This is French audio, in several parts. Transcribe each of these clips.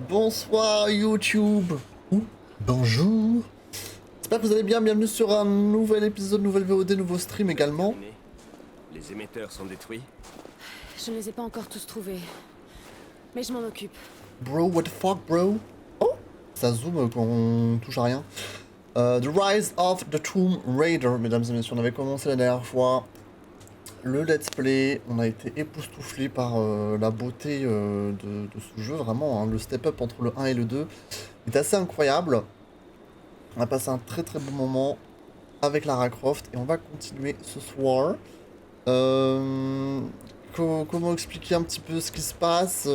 Bonsoir YouTube. Ou bonjour. J'espère que vous allez bien. Bienvenue sur un nouvel épisode, nouvelle VOD, nouveau stream également. Terminé. Les émetteurs sont détruits. Je ne les ai pas encore tous trouvés. Mais je m'en occupe. Bro, what the fuck, bro? Oh, ça zoome quand on touche à rien. The Rise of the Tomb Raider, mesdames et messieurs. On avait commencé la dernière fois le let's play. On a été époustouflé par la beauté de ce jeu, vraiment. Hein. Le step-up entre le 1 et le 2 est assez incroyable. On a passé un très très bon moment avec Lara Croft et on va continuer ce soir. Comment expliquer un petit peu ce qui se passe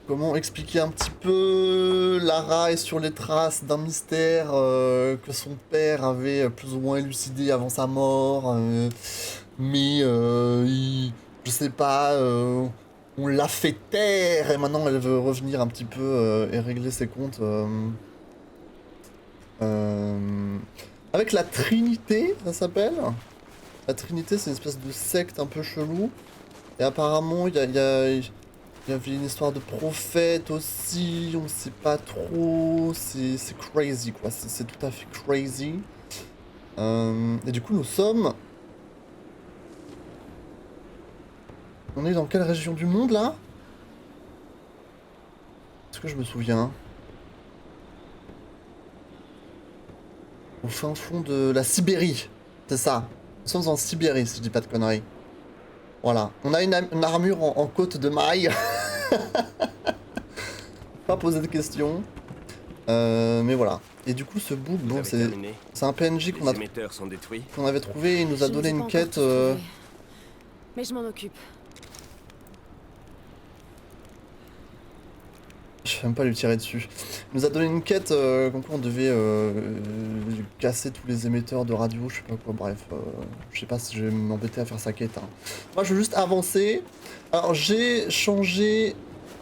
Comment expliquer un petit peu Lara est sur les traces d'un mystère que son père avait plus ou moins élucidé avant sa mort. Mais je sais pas, on l'a fait taire et maintenant elle veut revenir un petit peu et régler ses comptes. Avec la Trinité, ça s'appelle. La Trinité, c'est une espèce de secte un peu chelou. Et apparemment, il y avait une histoire de prophète aussi. On sait pas trop. C'est crazy, quoi. C'est tout à fait crazy. Et du coup, nous sommes... On est dans quelle région du monde, là? Est-ce que je me souviens? Au fin fond de la Sibérie. C'est ça. Nous sommes en Sibérie, si je dis pas de conneries. Voilà. On a une armure en côte de maille. Pas poser de questions. Mais voilà. Et du coup, ce bouc, bon, c'est un PNJ qu'on avait trouvé. Il nous a donné une quête. Mais je m'en occupe. Je vais même pas lui tirer dessus. Il nous a donné une quête comme quoi on devait casser tous les émetteurs de radio, je sais pas quoi, bref. Je sais pas si je vais m'embêter à faire sa quête. Hein. Moi je veux juste avancer. Alors j'ai changé...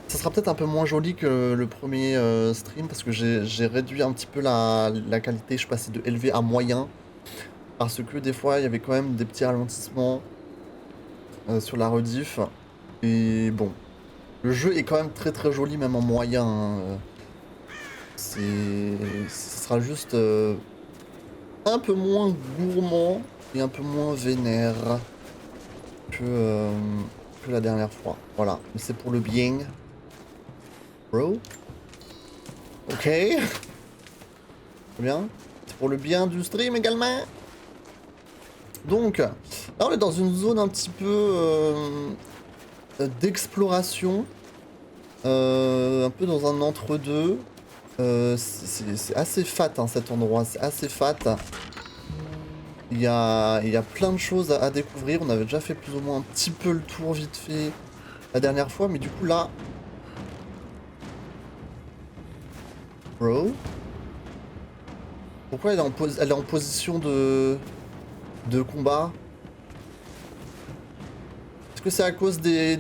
Ça sera peut-être un peu moins joli que le premier stream parce que j'ai réduit un petit peu la qualité, je suis passé de élevé à moyen. Parce que des fois il y avait quand même des petits ralentissements sur la rediff. Et bon... Le jeu est quand même très très joli, même en moyen. Hein. Ce sera juste un peu moins gourmand et un peu moins vénère que la dernière fois. Voilà, mais c'est pour le bien. Bro. Ok. Très bien. C'est pour le bien du stream également. Donc, là on est dans une zone un petit peu d'exploration. Un peu dans un entre-deux. C'est assez fat hein, cet endroit, c'est assez fat. Il y a plein de choses à découvrir. On avait déjà fait plus ou moins un petit peu le tour vite fait la dernière fois, mais du coup là... Bro? Pourquoi elle est en position de combat? Est-ce que c'est à cause des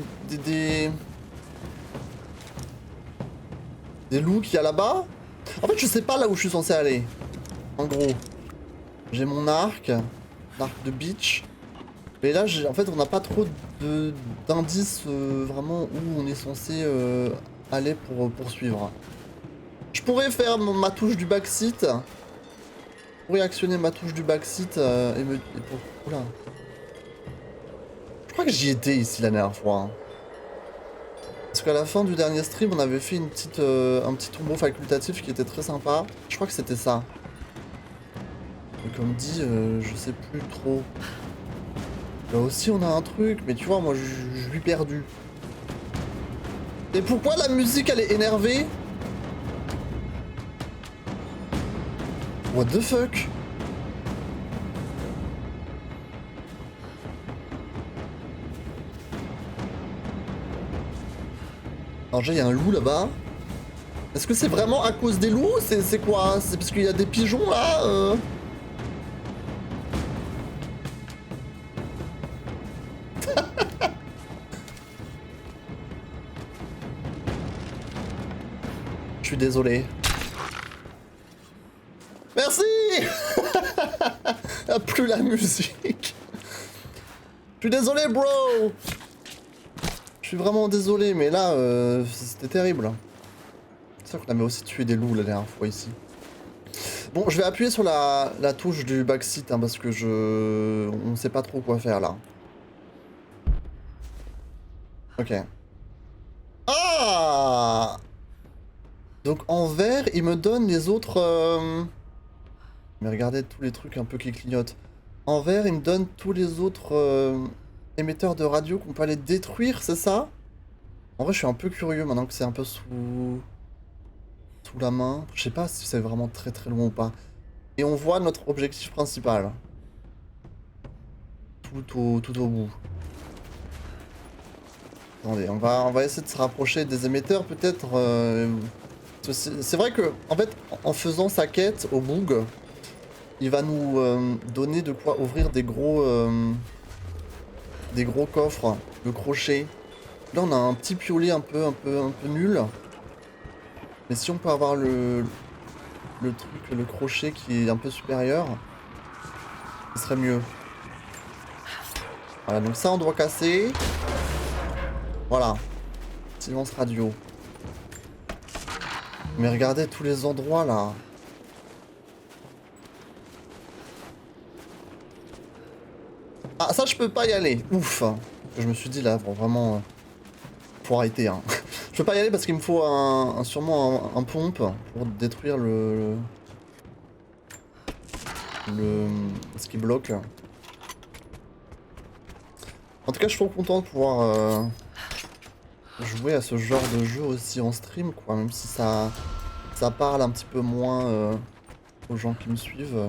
loups qu'il y a là-bas? En fait, je sais pas là où je suis censé aller. En gros. J'ai mon arc. L'arc de beach. Mais là, en fait, on n'a pas trop d'indices vraiment où on est censé aller pour poursuivre. Je pourrais faire ma touche du backseat. Je pourrais actionner ma touche du backseat et me... Oula. Je crois que j'y étais ici la dernière fois. Hein. Parce qu'à la fin du dernier stream, on avait fait un petit tombeau facultatif qui était très sympa. Je crois que c'était ça. Et comme dit, je sais plus trop. Là aussi, on a un truc, mais tu vois, moi, je suis perdu. Et pourquoi la musique, elle est énervée? What the fuck? Alors déjà, il y a un loup là-bas. Est-ce que c'est vraiment à cause des loups? C'est quoi? C'est parce qu'il y a des pigeons là Je suis désolé. Merci. Ah, plus la musique. Je suis désolé, bro. Je suis vraiment désolé, mais là, c'était terrible. C'est sûr qu'on avait aussi tué des loups la dernière fois ici. Bon, je vais appuyer sur la touche du backseat, hein, parce que on sait pas trop quoi faire, là. Ok. Ah! Donc en vert, il me donne les autres... Mais regardez tous les trucs un peu qui clignotent. En vert, il me donne tous les autres émetteurs de radio qu'on peut aller détruire, c'est ça? En vrai, je suis un peu curieux maintenant que c'est un peu sous la main. Je sais pas si c'est vraiment très très loin ou pas. Et on voit notre objectif principal. Tout au bout. Attendez, on va essayer de se rapprocher des émetteurs peut-être. C'est vrai que, en fait, en faisant sa quête au boug, il va nous donner de quoi ouvrir des gros coffres, le crochet. Là, on a un petit piolet un peu nul. Mais si on peut avoir le truc, le crochet qui est un peu supérieur, ce serait mieux. Voilà, donc ça, on doit casser. Voilà. Silence radio. Mais regardez tous les endroits, là. Ah, ça, je peux pas y aller. Ouf. Je me suis dit, là, vraiment... faut arrêter, hein. Je peux pas y aller parce qu'il me faut sûrement un pompe pour détruire ce qui bloque. En tout cas, je suis trop content de pouvoir jouer à ce genre de jeu aussi en stream, quoi. Même si ça parle un petit peu moins aux gens qui me suivent.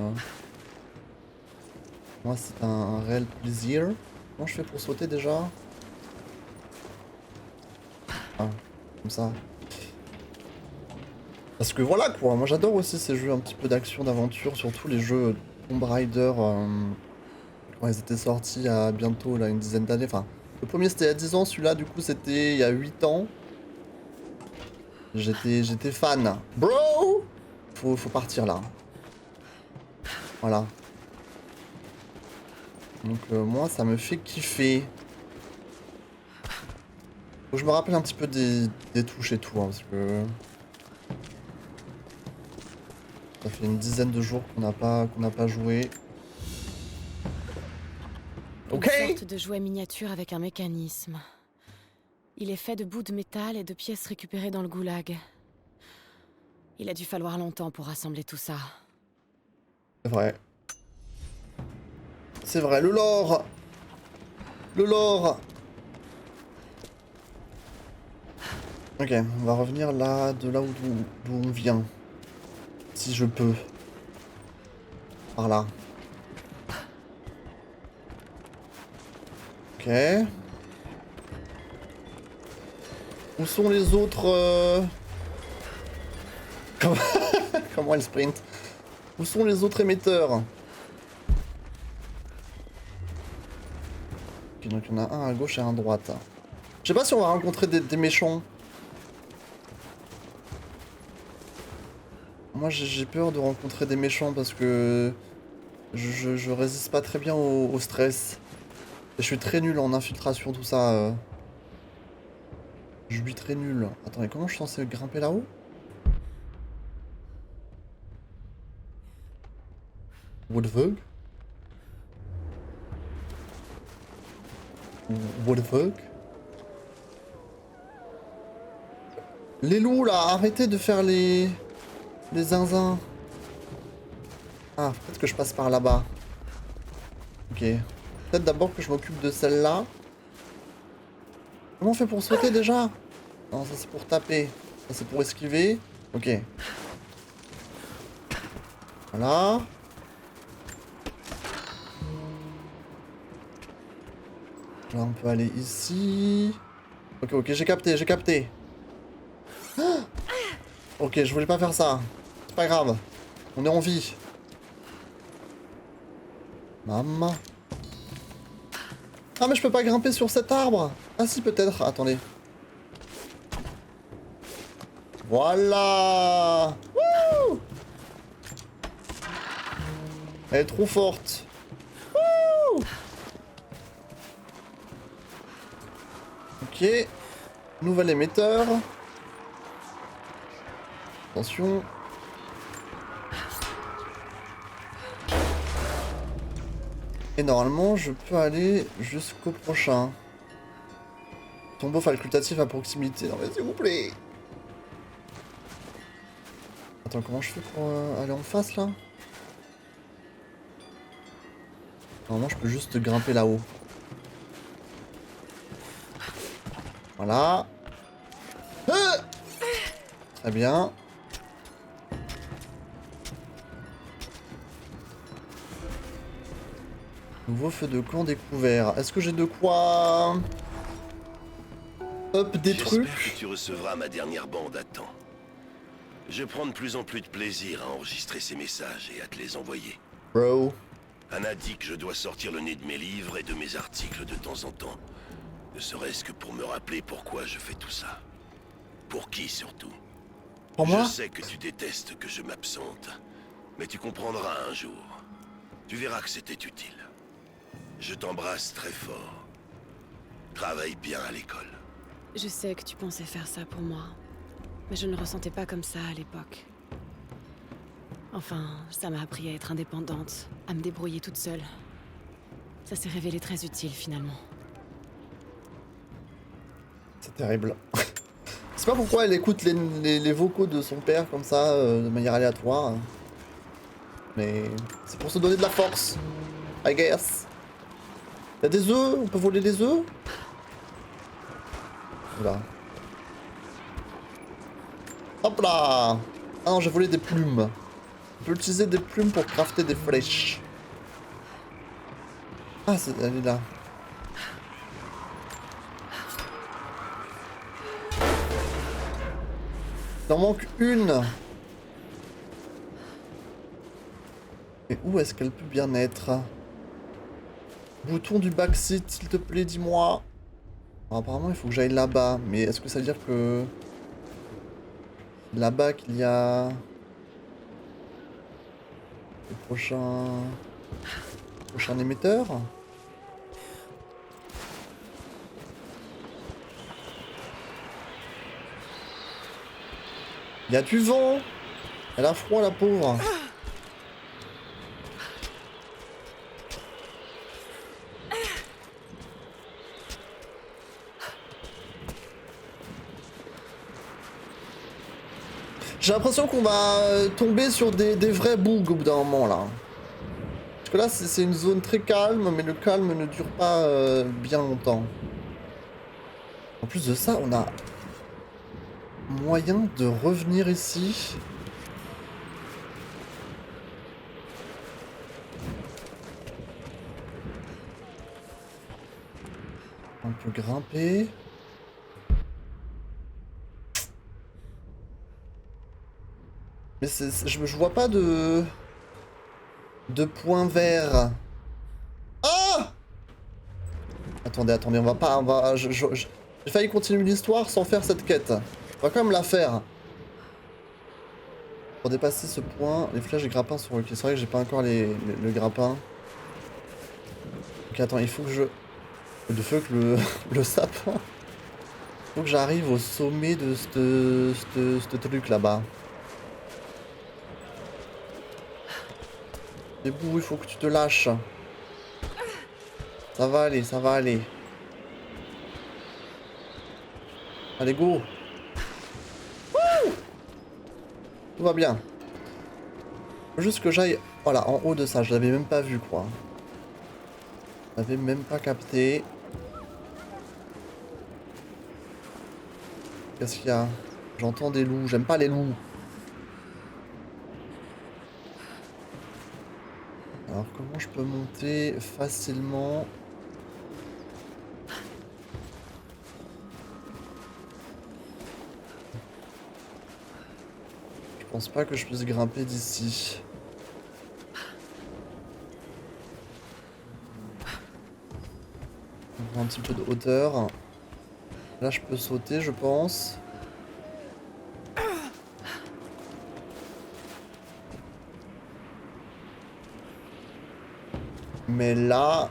Moi, c'est un réel plaisir. Comment je fais pour sauter déjà? Ah, comme ça. Parce que voilà quoi, moi j'adore aussi ces jeux un petit peu d'action, d'aventure, surtout les jeux Tomb Raider quand ils étaient sortis il y a bientôt là, une dizaine d'années. Enfin, le premier c'était il y a 10 ans, celui-là du coup c'était il y a 8 ans. J'étais fan. Bro! Faut partir là. Voilà. Donc moi ça me fait kiffer. Faut que je me rappelle un petit peu des touches et tout, hein, parce que... Ça fait une dizaine de jours qu'on n'a pas joué. Ok. Une sorte de jouet miniature avec un mécanisme. Il est fait de bouts de métal et de pièces récupérées dans le goulag. Il a dû falloir longtemps pour rassembler tout ça. C'est vrai. C'est vrai, le lore. Le lore. Ok, on va revenir là, de là d'où on vient. Si je peux. Par là. Ok. Où sont les autres Comment elle sprint? Où sont les autres émetteurs? Ok, donc il y en a un à gauche et un à droite. Je sais pas si on va rencontrer des méchants. Moi j'ai peur de rencontrer des méchants parce que je résiste pas très bien au stress. Et je suis très nul en infiltration, tout ça. Je suis très nul. Attendez, comment je suis censé grimper là-haut? What the fuck? What the fuck? Les loups là, arrêtez de faire les zinzins. Ah, peut-être que je passe par là-bas. Ok. Peut-être d'abord que je m'occupe de celle-là. Comment on fait pour sauter déjà? Non, ça c'est pour taper. Ça c'est pour esquiver. Ok. Voilà. Là on peut aller ici. Ok, ok, j'ai capté. Ah, ok, je voulais pas faire ça. C'est pas grave. On est en vie. Maman. Ah mais je peux pas grimper sur cet arbre. Ah si peut-être, attendez. Voilà. Wouh. Elle est trop forte. Wouh. Ok. Nouvel émetteur. Attention. Et normalement, je peux aller jusqu'au prochain. Tombeau facultatif à proximité. Non mais s'il vous plaît. Attends, comment je fais pour aller en face là? Normalement, je peux juste grimper là-haut. Voilà. Très bien. Nouveau feu de camp découvert. Est-ce que j'ai de quoi up des J'espère trucs? que tu recevras ma dernière bande à temps. Je prends de plus en plus de plaisir à enregistrer ces messages et à te les envoyer. Bro. Anna dit que je dois sortir le nez de mes livres et de mes articles de temps en temps. Ne serait-ce que pour me rappeler pourquoi je fais tout ça. Pour qui surtout? Pour moi? Je sais que tu détestes que je m'absente, mais tu comprendras un jour. Tu verras que c'était utile. Je t'embrasse très fort. Travaille bien à l'école. Je sais que tu pensais faire ça pour moi. Mais je ne le ressentais pas comme ça à l'époque. Enfin, ça m'a appris à être indépendante, à me débrouiller toute seule. Ça s'est révélé très utile finalement. C'est terrible. Je sais pas pourquoi elle écoute les vocaux de son père comme ça, de manière aléatoire. Mais c'est pour se donner de la force. I guess. Y'a des œufs? On peut voler des œufs? Voilà. Hop là! Ah non, j'ai volé des plumes. On peut utiliser des plumes pour crafter des flèches. Ah, elle est là. Il en manque une. Et où est-ce qu'elle peut bien être? Bouton du backseat, s'il te plaît, dis-moi. Apparemment, il faut que j'aille là-bas. Mais est-ce que ça veut dire que... Là-bas qu'il y a... Le prochain émetteur? Il y a du vent! Elle a froid, la pauvre. J'ai l'impression qu'on va tomber sur des vrais bugs au bout d'un moment là. Parce que là c'est une zone très calme, mais le calme ne dure pas bien longtemps. En plus de ça, on a moyen de revenir ici. On peut grimper. Mais je vois pas de point vert. Ah! Attendez, on va pas... j'ai failli continuer l'histoire sans faire cette quête. On va quand même la faire. Pour dépasser ce point, les flèches et grappins sont ok. C'est vrai que j'ai pas encore le grappin. Ok, attends, il faut que je... De feu que le sapin. Faut que j'arrive au sommet de ce truc là-bas. C'est beau, il faut que tu te lâches. Ça va aller, ça va aller. Allez, go. Wouh! Tout va bien. Faut juste que j'aille... Voilà, en haut de ça, je l'avais même pas vu, quoi. Je l'avais même pas capté. Qu'est-ce qu'il y a? J'entends des loups, j'aime pas les loups. Alors comment je peux monter facilement? Je pense pas que je puisse grimper d'ici. On prend un petit peu de hauteur. Là je peux sauter je pense. Mais là...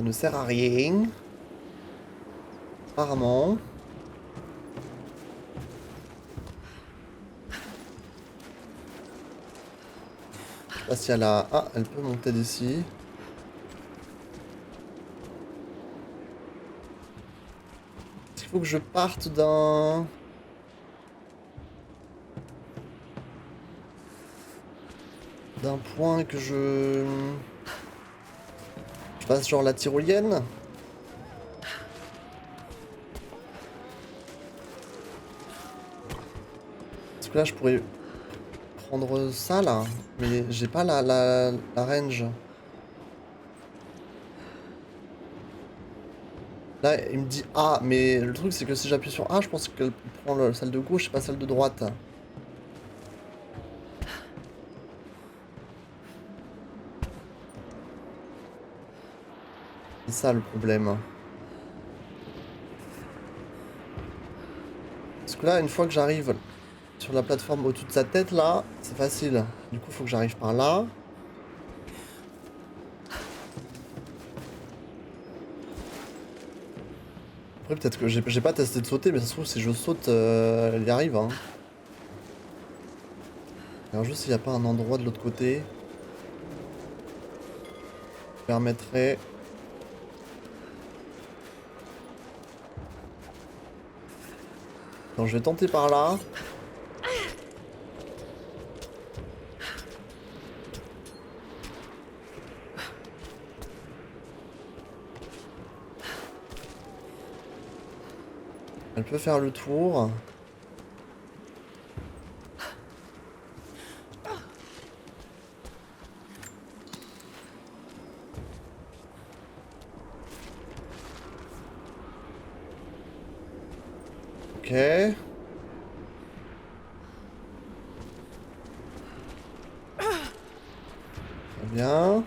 Ça ne sert à rien. Apparemment. Je sais pas si elle a... Ah, elle peut monter d'ici. Est-ce qu'il faut que je parte d'un point que je fasse genre la tyrolienne? Parce que là je pourrais prendre ça là, mais j'ai pas la range. Là il me dit A, mais le truc c'est que si j'appuie sur A, je pense qu'elle prend celle de gauche et pas celle de droite. C'est ça le problème. Parce que là, une fois que j'arrive sur la plateforme au-dessus de sa tête, là, c'est facile. Du coup, il faut que j'arrive par là. Après, peut-être que j'ai pas testé de sauter, mais ça se trouve, si je saute, elle y arrive. Hein. Alors, juste s'il n'y a pas un endroit de l'autre côté qui permettrait... Donc je vais tenter par là. Elle peut faire le tour. Ok. Très bien.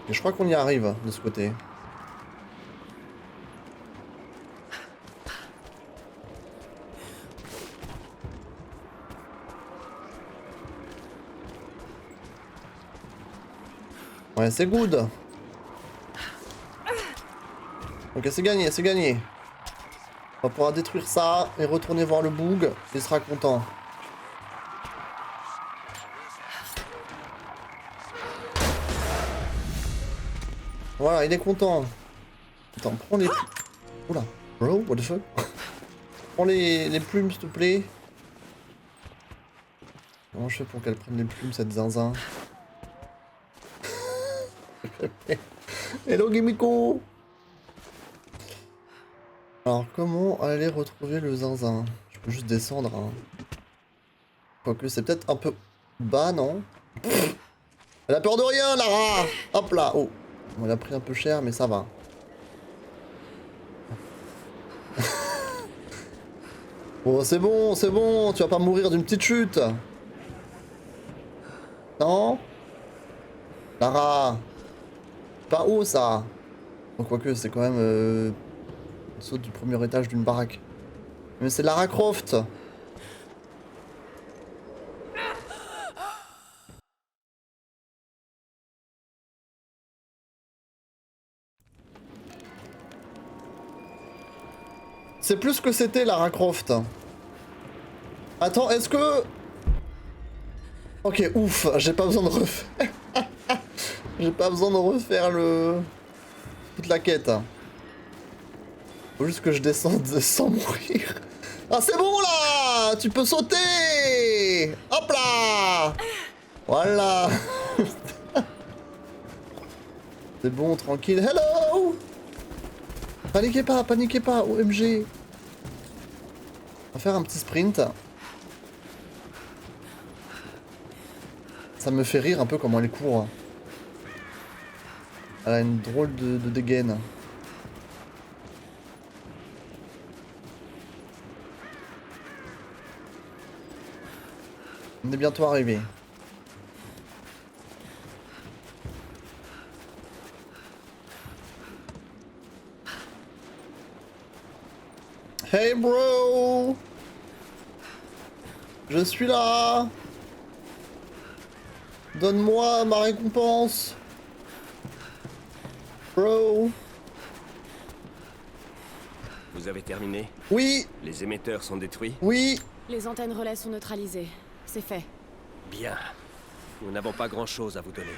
Et je crois qu'on y arrive de ce côté. Ouais, c'est good. Ok, c'est gagné, c'est gagné. On va pouvoir détruire ça et retourner voir le boug. Il sera content. Voilà, il est content. Attends, prends les... Oula. Bro, what the fuck? Prends les plumes, s'il te plaît. Comment je fais pour qu'elle prenne les plumes, cette zinzin? Hello, Gimiko. Alors, comment aller retrouver le zinzin? Je peux juste descendre, hein. Quoique, c'est peut-être un peu bas, non? Elle a peur de rien, Lara! Hop là! Oh! On l'a pris un peu cher, mais ça va. Oh, c'est bon, tu vas pas mourir d'une petite chute! Non? Lara! Pas haut, ça! Bon, quoique, c'est quand même... on saute du premier étage d'une baraque. Mais c'est Lara Croft! C'est plus ce que c'était Lara Croft. Attends, est-ce que... Ok, ouf, j'ai pas besoin de refaire... j'ai pas besoin de refaire le... toute la quête. Faut juste que je descende sans mourir. Ah, c'est bon là! Tu peux sauter! Hop là! Voilà! C'est bon, tranquille. Hello! Paniquez pas, OMG! On va faire un petit sprint. Ça me fait rire un peu comment elle court. Elle a une drôle de dégaine. On est bientôt arrivé. Hey bro! Je suis là! Donne-moi ma récompense! Bro. Vous avez terminé? Oui, Les émetteurs sont détruits? oui. Les antennes relais sont neutralisées. C'est fait. Bien. Nous n'avons pas grand-chose à vous donner.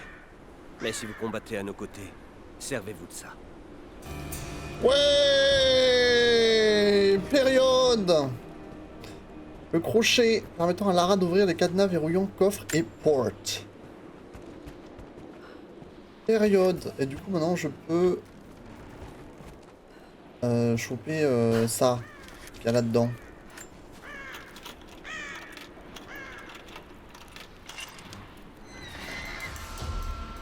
Mais si vous combattez à nos côtés, servez-vous de ça. Ouais. Période. Le crochet permettant à Lara d'ouvrir les cadenas verrouillant coffre et porte. Période. Et du coup maintenant je peux choper ça qu'il y a là-dedans.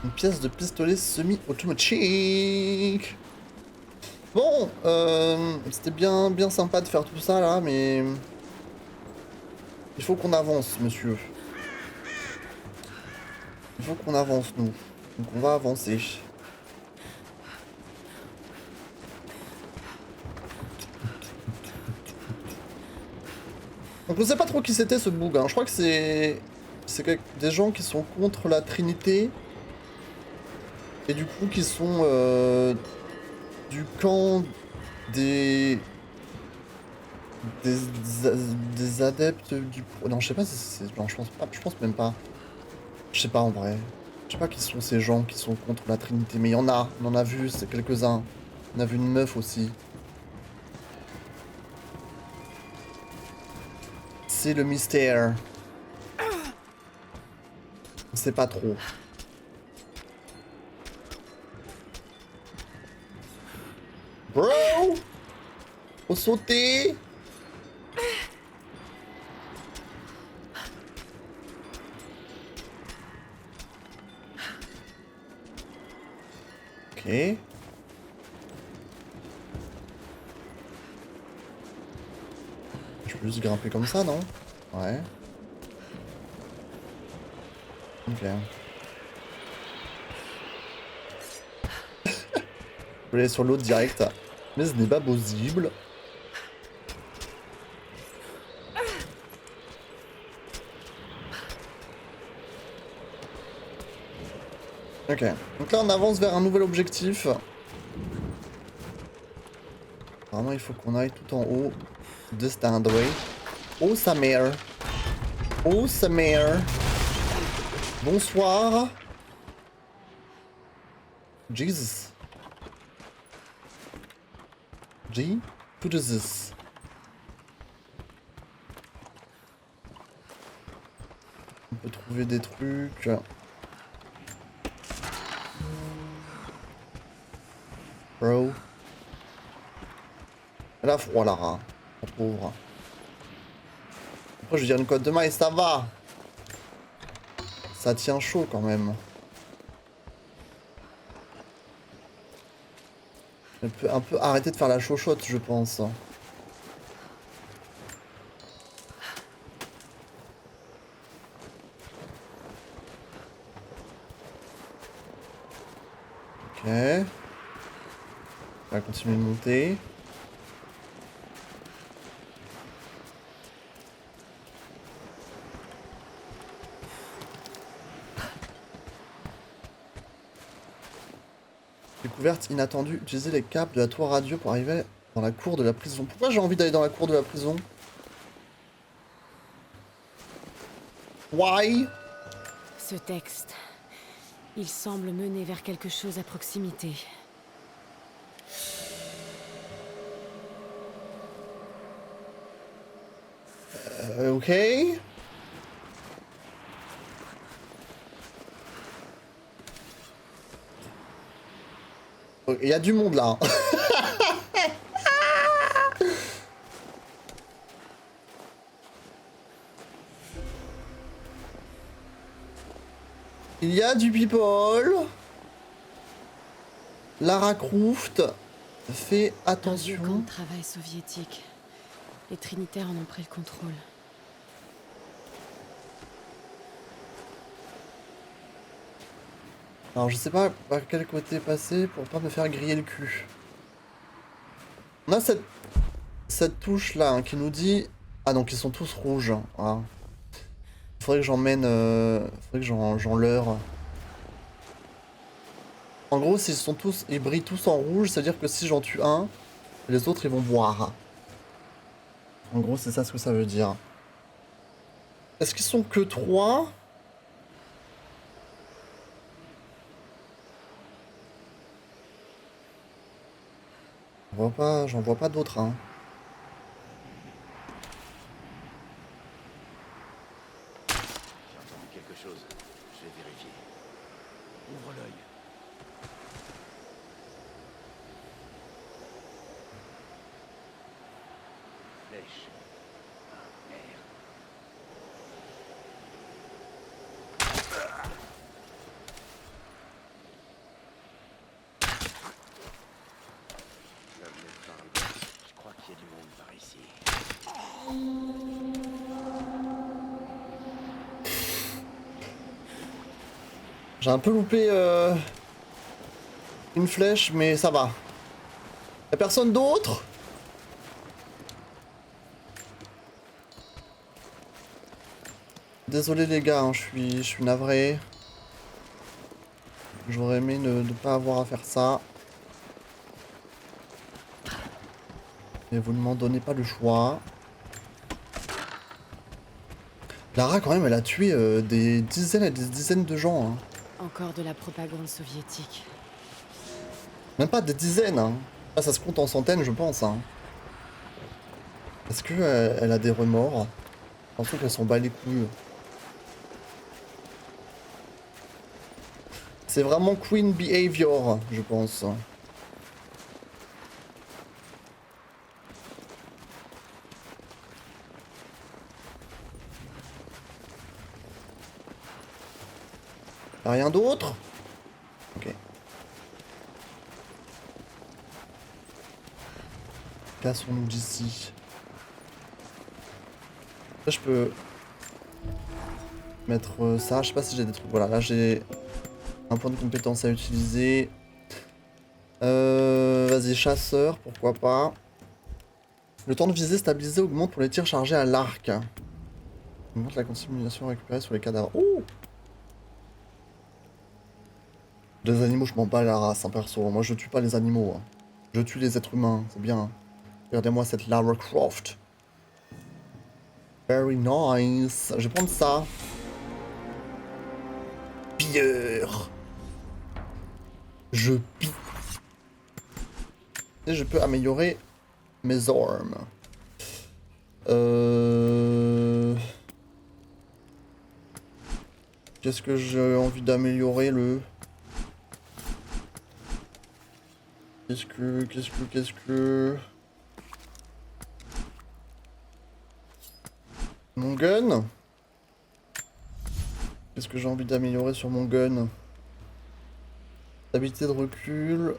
Une pièce de pistolet semi-automatique. Bon, c'était bien sympa de faire tout ça là, mais il faut qu'on avance, monsieur. Il faut qu'on avance, nous. Donc on va avancer. Donc je sais pas trop qui c'était ce bug, hein. Je crois que c'est des gens qui sont contre la Trinité. Et du coup qui sont du camp des adeptes du... Non, je sais pas si c'est... Non, je pense même pas. Je sais pas en vrai. Je sais pas qui sont ces gens qui sont contre la Trinité, mais il y en a. On en a vu, c'est quelques-uns. On a vu une meuf aussi. C'est le mystère. On sait pas trop. Bro! Faut sauter! Ok. Je peux juste grimper comme ça, non? Ouais. Ok. Je peux aller sur l'autre direct. Mais ce n'est pas possible. Ok. Donc là, on avance vers un nouvel objectif. Vraiment, il faut qu'on aille tout en haut de Standway. Oh, sa mère. Oh, sa mère. Bonsoir. Jesus. G to this. On peut trouver des trucs. Bro. Elle a froid, Lara. La pauvre. Après, je veux dire une cote de maille, ça va. Ça tient chaud quand même. Elle peut un peu arrêter de faire la chochotte, je pense. Ok. On va continuer de monter. Découverte inattendue. Utiliser les câbles de la tour radio pour arriver dans la cour de la prison. Pourquoi j'ai envie d'aller dans la cour de la prison? Why? Ce texte, il semble mener vers quelque chose à proximité. Ok. Il y a du monde là. Il y a du people. Lara Croft. Fais Un attention. camp de travail soviétique. Les Trinitaires en ont pris le contrôle. Alors je sais pas par quel côté passer pour pas me faire griller le cul. On a cette touche là hein, qui nous dit... Ah donc ils sont tous rouges. Ah. Faudrait que j'emmène... Faudrait que j'en leurre. En gros, s'ils sont tous, ils brillent tous en rouge, c'est-à-dire que si j'en tue un, les autres ils vont boire. En gros, c'est ça ce que ça veut dire. Est-ce qu'ils sont que 3? J'en vois pas d'autres, hein. J'ai entendu quelque chose. Je vais vérifier. Ouvre l'œil. Flèche. Ah, merde. Ça venait de par là. Je crois qu'il y a du monde par ici. J'ai un peu loupé une flèche, mais ça va. Y'a personne d'autre? Désolé les gars, hein, je suis navré. J'aurais aimé ne pas avoir à faire ça. Mais vous ne m'en donnez pas le choix. Lara quand même, elle a tué des dizaines et des dizaines de gens. Hein. Encore de la propagande soviétique. Même pas des dizaines. Hein. Là, ça se compte en centaines, je pense. Hein. Est-ce que elle a des remords? Je pense qu'elle s'en bat les couilles. C'est vraiment Queen Behavior, je pense. Y'a rien d'autre? Ok. Cassons-nous d'ici. Là, je peux mettre ça. Je sais pas si j'ai des trucs. Voilà, là j'ai un point de compétence à utiliser. Vas-y, chasseur, pourquoi pas. Le temps de viser stabilisé augmente pour les tirs chargés à l'arc. Augmente la contamination récupérée sur les cadavres. Ouh! Les animaux, je m'en bats la race, hein, perso. Moi, je tue pas les animaux. Hein. Je tue les êtres humains, c'est bien. Regardez-moi cette Lara Croft. Very nice. Je vais prendre ça. Pilleur. Je pille. Et je peux améliorer mes armes. Qu'est-ce que j'ai envie d'améliorer le... Qu'est-ce que... Mon gun? Qu'est-ce que j'ai envie d'améliorer sur mon gun? Stabilité de recul,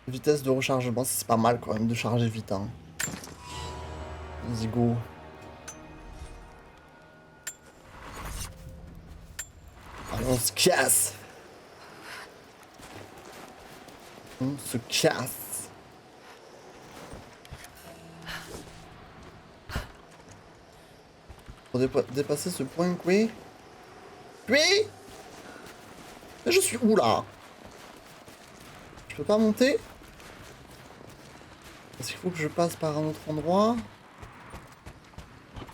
vitesse de rechargement, c'est pas mal quand même de charger vite. Hein. Vas-y, go. Allez, on se casse. On se casse. Pour dépasser ce point, oui. Oui. Mais je suis où là? Je peux pas monter? Est-ce qu'il faut que je passe par un autre endroit?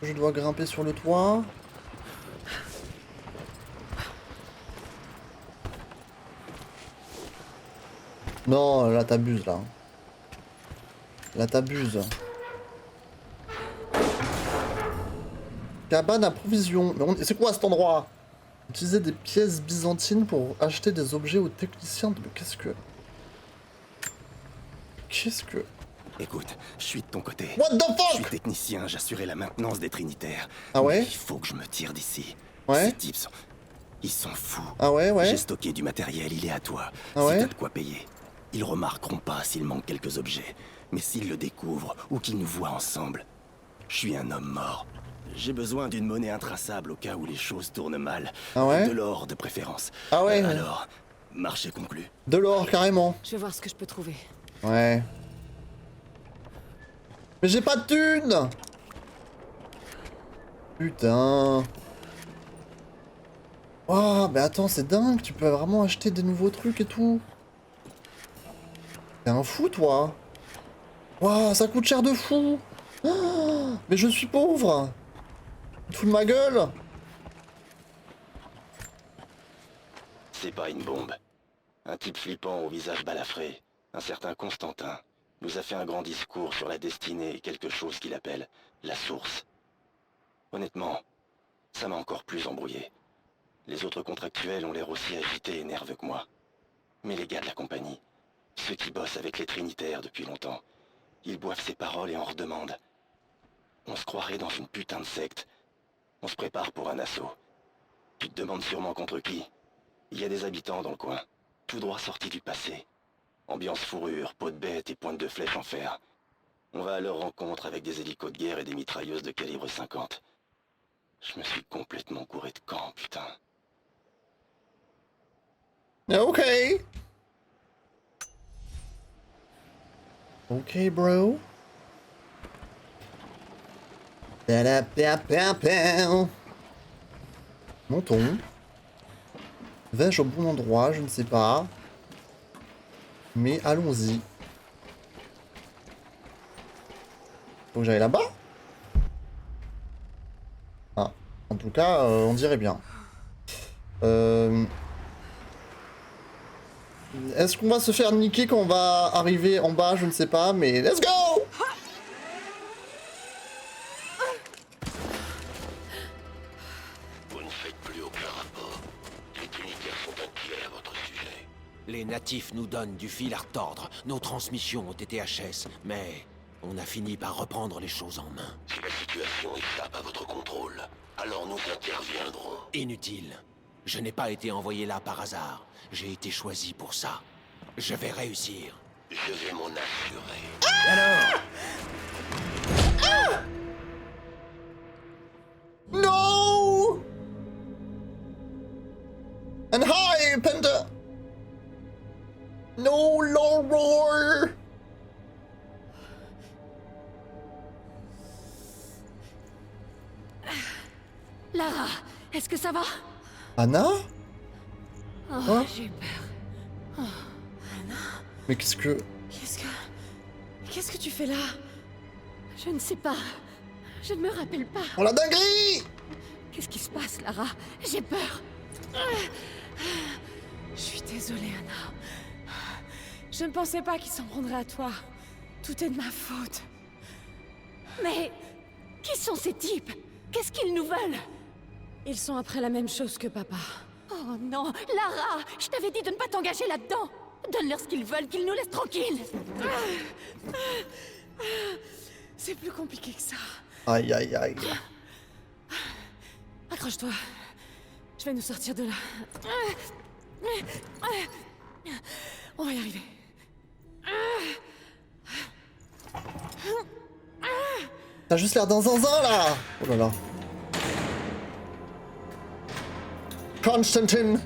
Je dois grimper sur le toit? Non, là t'abuses là. Là t'abuses. Cabane à provisions. Mais c'est quoi cet endroit? Utiliser des pièces byzantines pour acheter des objets aux techniciens. Mais qu'est-ce que... Écoute, je suis de ton côté. What the Je suis fuck? technicien, j'assurais la maintenance des Trinitaires. Ah ouais? Mais il faut que je me tire d'ici. Ouais? Ces types sont... Ils sont fous. Ah ouais, ouais? J'ai stocké du matériel, il est à toi. Ah si ouais? t'as de quoi payer. Ils remarqueront pas s'il manque quelques objets. Mais s'ils le découvrent ou qu'ils nous voient ensemble, je suis un homme mort. J'ai besoin d'une monnaie intraçable au cas où les choses tournent mal. Ah ouais? De l'or de préférence. Ah ouais? Alors, marché conclu. De l'or, carrément. Je vais voir ce que je peux trouver. Ouais. Mais j'ai pas de thunes! Putain. Oh, mais attends, c'est dingue, tu peux vraiment acheter des nouveaux trucs et tout. T'es un fou, toi. Waouh, ça coûte cher de fou. Oh, mais je suis pauvre. Tu te fous de ma gueule. C'est pas une bombe. Un type flippant au visage balafré, un certain Constantin, nous a fait un grand discours sur la destinée et quelque chose qu'il appelle la source. Honnêtement, ça m'a encore plus embrouillé. Les autres contractuels ont l'air aussi agités et nerveux que moi. Mais les gars de la compagnie, ceux qui bossent avec les Trinitaires depuis longtemps, ils boivent ses paroles et en redemandent. On se croirait dans une putain de secte. On se prépare pour un assaut. Tu te demandes sûrement contre qui? Il y a des habitants dans le coin, tout droit sortis du passé. Ambiance fourrure, peau de bête et pointe de flèche en fer. On va à leur rencontre avec des hélicos de guerre et des mitrailleuses de calibre 50. Je me suis complètement couré de camp, putain. Ok. Ok, bro. Montons. Vais-je au bon endroit? Je ne sais pas. Mais allons-y. Faut que j'aille là-bas? Ah, en tout cas, on dirait bien. Est-ce qu'on va se faire niquer quand on va arriver en bas? Je ne sais pas, mais let's go! Vous ne faites plus aucun rapport. Les Trinitaires sont inquiets à votre sujet. Les natifs nous donnent du fil à retordre. Nos transmissions ont été HS, mais on a fini par reprendre les choses en main. Si la situation échappe à votre contrôle, alors nous interviendrons. Inutile. Je n'ai pas été envoyé là par hasard. J'ai été choisi pour ça. Je vais réussir. Je vais m'en assurer. Alors, No! And hi, Panda! No, Lord! Lara, est-ce que ça va? Anna? Oh, Hein? j'ai eu peur. Mais qu'est-ce que... Qu'est-ce que tu fais là? Je ne sais pas. Je ne me rappelle pas. Oh la dinguerie! Qu'est-ce qui se passe, Lara? J'ai peur. Je suis désolée, Anna. Je ne pensais pas qu'il s'en prendrait à toi. Tout est de ma faute. Mais qui sont ces types? Qu'est-ce qu'ils nous veulent? Ils sont après la même chose que papa. Oh non, Lara! Je t'avais dit de ne pas t'engager là-dedans. Donne-leur ce qu'ils veulent, qu'ils nous laissent tranquilles. C'est plus compliqué que ça. Aïe, aïe, aïe. Accroche-toi. Je vais nous sortir de là. On va y arriver. T'as juste l'air d'un zinzin, là! Oh là là. Constantine!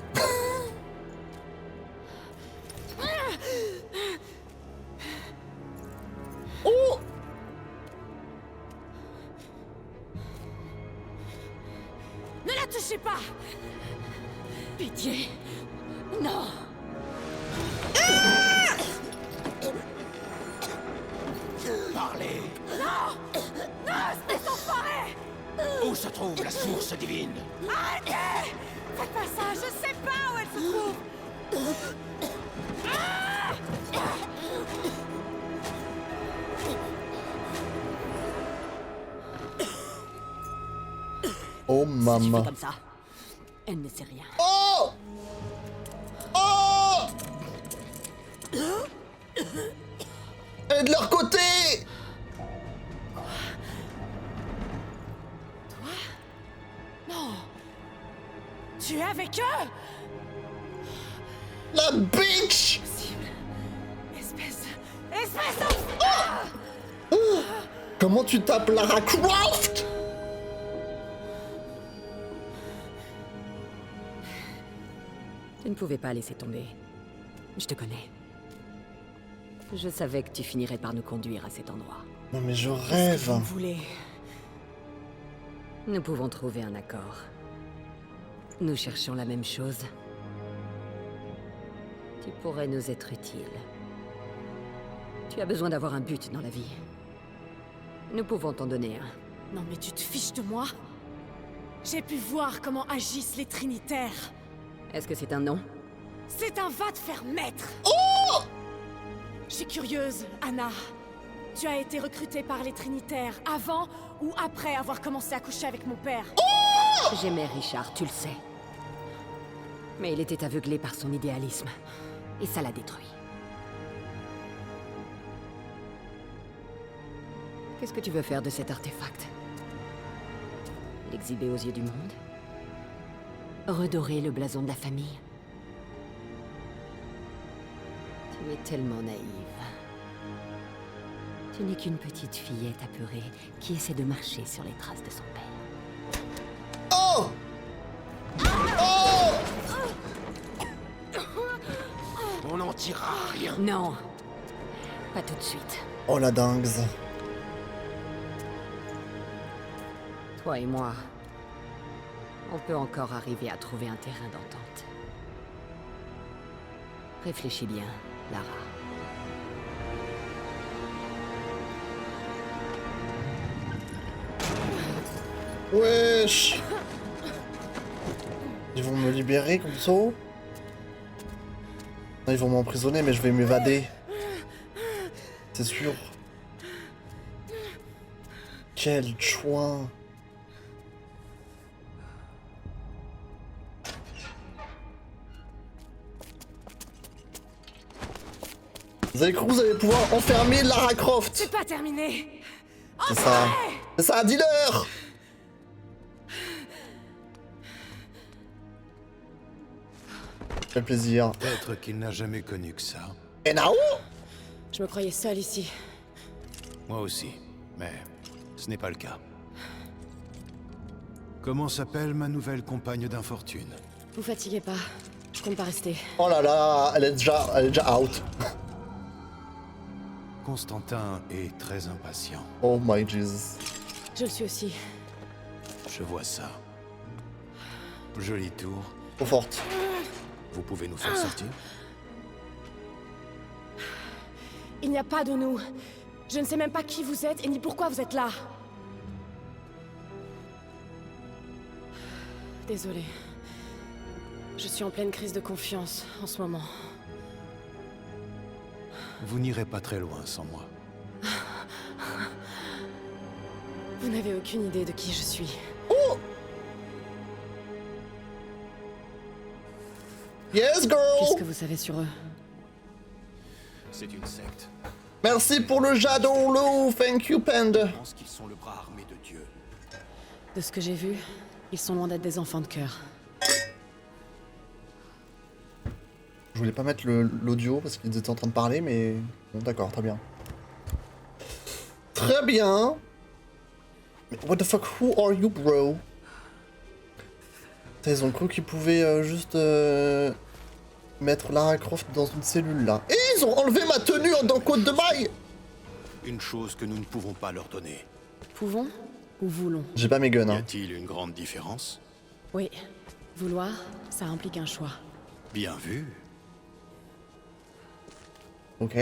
Oh! Ne la touchez pas! Pitié! Non! parlez! Non! Non, espèce d'enfoiré! Où se trouve la source divine? Arrêtez! Faites pas ça, je sais pas où elle se trouve! Oh, Tu maman. fais comme ça. Elle ne sait rien. Oh! Oh! Et de leur côté! Non! Tu es avec eux? La bitch! Possible. Espèce de... Comment tu tapes Lara Croft? Tu ne pouvais pas laisser tomber. Je te connais. Je savais que tu finirais par nous conduire à cet endroit. Non mais je Qu'est-ce que rêve. vous voulez? Nous pouvons trouver un accord. Nous cherchons la même chose. Tu pourrais nous être utile. Tu as besoin d'avoir un but dans la vie. Nous pouvons t'en donner un. Non mais tu te fiches de moi? J'ai pu voir comment agissent les Trinitaires. Est-ce que c'est un nom? C'est un va te faire mettre. Oh! Je suis curieuse, Anna. Tu as été recrutée par les Trinitaires avant ou après avoir commencé à coucher avec mon père? J'aimais Richard, tu le sais. Mais il était aveuglé par son idéalisme. Et ça l'a détruit. Qu'est-ce que tu veux faire de cet artefact? L'exhiber aux yeux du monde? Redorer le blason de la famille? Tu es tellement naïve. Tu n'es qu'une petite fillette apeurée qui essaie de marcher sur les traces de son père. Oh! Oh! On n'en tirera rien. Non! Pas tout de suite. Oh la dingue. Toi et moi, on peut encore arriver à trouver un terrain d'entente. Réfléchis bien, Lara. Wesh! Ils vont me libérer comme ça? Non, ils vont m'emprisonner, mais je vais m'évader. C'est sûr. Quel chouin! Vous avez cru que vous allez pouvoir enfermer Lara Croft? C'est pas terminé. C'est ça. C'est ça, dis-leur! Ça fait plaisir. Peut-être qu'il n'a jamais connu que ça. Et Nao? Je me croyais seule ici. Moi aussi, mais ce n'est pas le cas. Comment s'appelle ma nouvelle compagne d'infortune? Vous fatiguez pas. Je compte pas rester. Oh là là, elle est déjà out. Constantin est très impatient. Oh my Jesus. Je le suis aussi. Je vois ça. Joli tour. Trop forte. Vous pouvez nous faire sortir? Il n'y a pas de nous. Je ne sais même pas qui vous êtes et ni pourquoi vous êtes là. Désolée. Je suis en pleine crise de confiance en ce moment. Vous n'irez pas très loin sans moi. Vous n'avez aucune idée de qui je suis. Yes, girl! Qu'est-ce que vous savez sur eux? C'est une secte. Merci pour le Jadolo, thank you, Panda. Je pense qu'ils sont le bras armé de Dieu. De ce que j'ai vu, ils sont loin d'être des enfants de cœur. Je voulais pas mettre l'audio parce qu'ils étaient en train de parler, mais bon, d'accord, très bien. Très bien. Mais what the fuck, who are you, bro? Putain, ils ont cru qu'ils pouvaient juste mettre Lara Croft dans une cellule là. Et ils ont enlevé ma tenue dans Côte de Maille. Une chose que nous ne pouvons pas leur donner. Pouvons ou voulons? J'ai pas mes guns, Y hein. a-t-il une grande différence? Oui. Vouloir, ça implique un choix. Bien vu. Ok.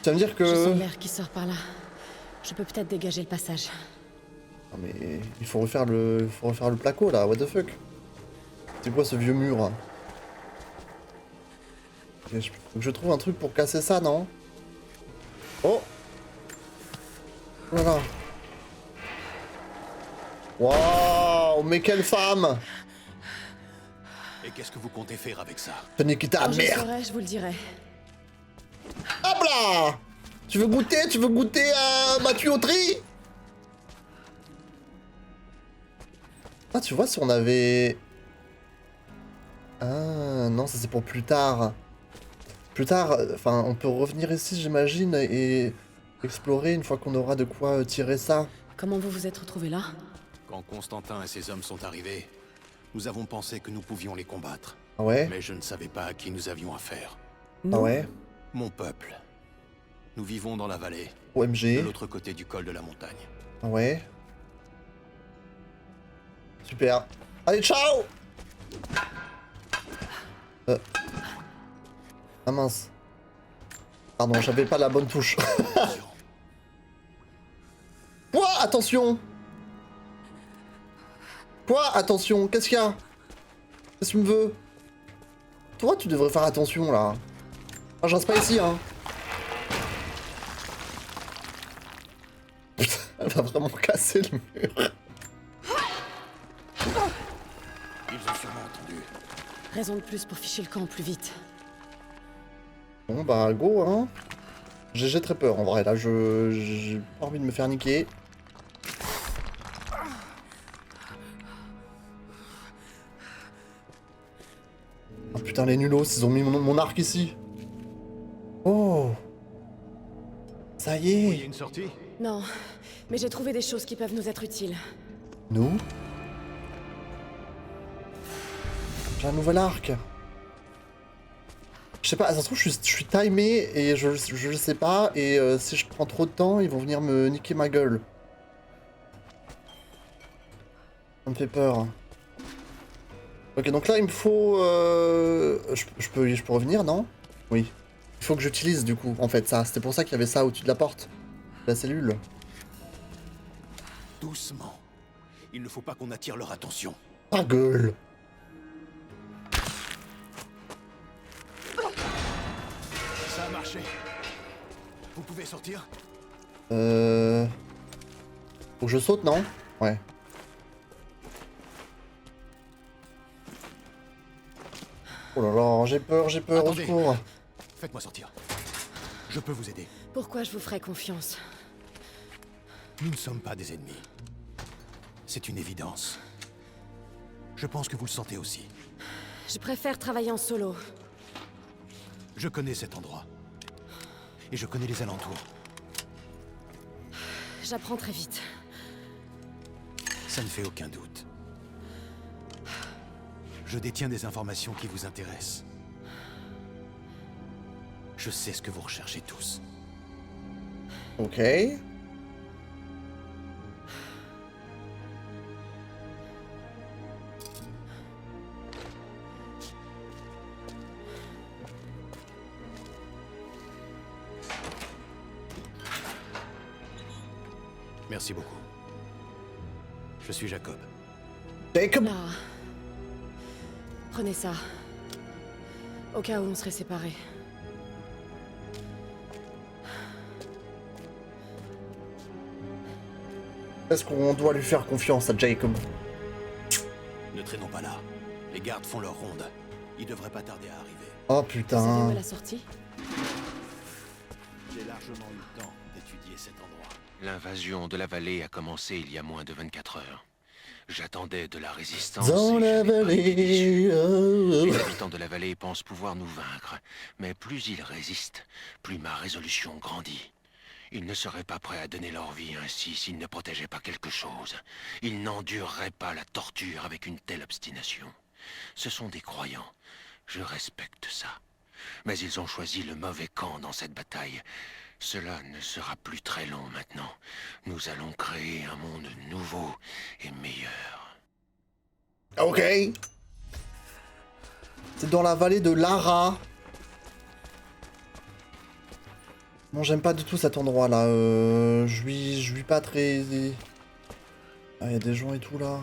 Ça veut dire Je que... sens l'air qui sort par là. Je peux peut-être dégager le passage. Non mais il faut refaire le placo là, what the fuck. C'est quoi ce vieux mur? Ok, faut que je trouve un truc pour casser ça, non? Oh! Oh là là! Waouh! Mais quelle femme! Et qu'est-ce que vous comptez faire avec ça? Tenez qui ta Quand je le merde! saurai, je vous le dirai. Hop là! Tu veux goûter à ma tuyauterie? Ah, tu vois, si on avait... Ah, non, ça c'est pour plus tard. Plus tard, enfin, on peut revenir ici, j'imagine, et explorer une fois qu'on aura de quoi tirer ça. Comment vous vous êtes retrouvés là? Quand Constantin et ses hommes sont arrivés, nous avons pensé que nous pouvions les combattre. Ah ouais? Mais je ne savais pas à qui nous avions affaire. Ah ouais? Mon peuple. Nous vivons dans la vallée, de OMG. l'autre côté du col de la montagne. Ah ouais? Super. Allez, ciao! Ah mince. Pardon, j'avais pas la bonne touche. Quoi? Attention! Quoi? Attention, qu'est-ce qu'il y a? Qu'est-ce que tu me veux? Toi, tu devrais faire attention, là. Ah, je reste pas ici, hein. Putain, elle va vraiment casser le mur. Ils ont sûrement entendu. Raison de plus pour ficher le camp plus vite. Bon, bah, go, hein. J'ai très peur, en vrai, là, j'ai pas envie de me faire niquer. Oh putain, les nulos, ils ont mis mon arc ici. Oh. Ça y Il y a est. une sortie? Non, mais j'ai trouvé des choses qui peuvent nous être utiles. Nous? J'ai un nouvel arc. Je sais pas, ça se trouve, je suis timé et je le sais pas. Et si je prends trop de temps, ils vont venir me niquer ma gueule. Ça me fait peur. Ok, donc là, il me faut... je peux revenir, non? Oui. Il faut que j'utilise, du coup, en fait, ça. C'était pour ça qu'il y avait ça au-dessus de la porte. La cellule. Doucement. Il ne faut pas qu'on attire leur attention. Ta gueule. Ça a marché. Vous pouvez sortir? Faut que je saute, non? Ouais. Oh là là, j'ai peur, au Attendez. secours. Faites-moi sortir. Je peux vous aider. Pourquoi je vous ferais confiance? Nous ne sommes pas des ennemis. C'est une évidence. Je pense que vous le sentez aussi. Je préfère travailler en solo. Je connais cet endroit. Et je connais les alentours. J'apprends très vite. Ça ne fait aucun doute. Je détiens des informations qui vous intéressent. Je sais ce que vous recherchez tous. Ok. Merci beaucoup. Je suis Jacob. Jacob. Lara. Prenez ça. Au cas où on serait séparés. Est-ce qu'on doit lui faire confiance à Jacob? Ne traînons pas là. Les gardes font leur ronde. Ils devraient pas tarder à arriver. Oh Vous savez où putain. est la sortie? J'ai largement eu le temps d'étudier cet endroit. L'invasion de la vallée a commencé il y a moins de 24 heures. J'attendais de la résistance. Dans et la je n'ai pas été déçu. vallée. Oh. Les habitants de la vallée pensent pouvoir nous vaincre, mais plus ils résistent, plus ma résolution grandit. Ils ne seraient pas prêts à donner leur vie ainsi s'ils ne protégeaient pas quelque chose. Ils n'endureraient pas la torture avec une telle obstination. Ce sont des croyants. Je respecte ça. Mais ils ont choisi le mauvais camp dans cette bataille. Cela ne sera plus très long maintenant. Nous allons créer un monde nouveau et meilleur. Ok. C'est dans la vallée de Lara. Bon, j'aime pas du tout cet endroit là. Je suis pas très... Ah, y a des gens et tout là.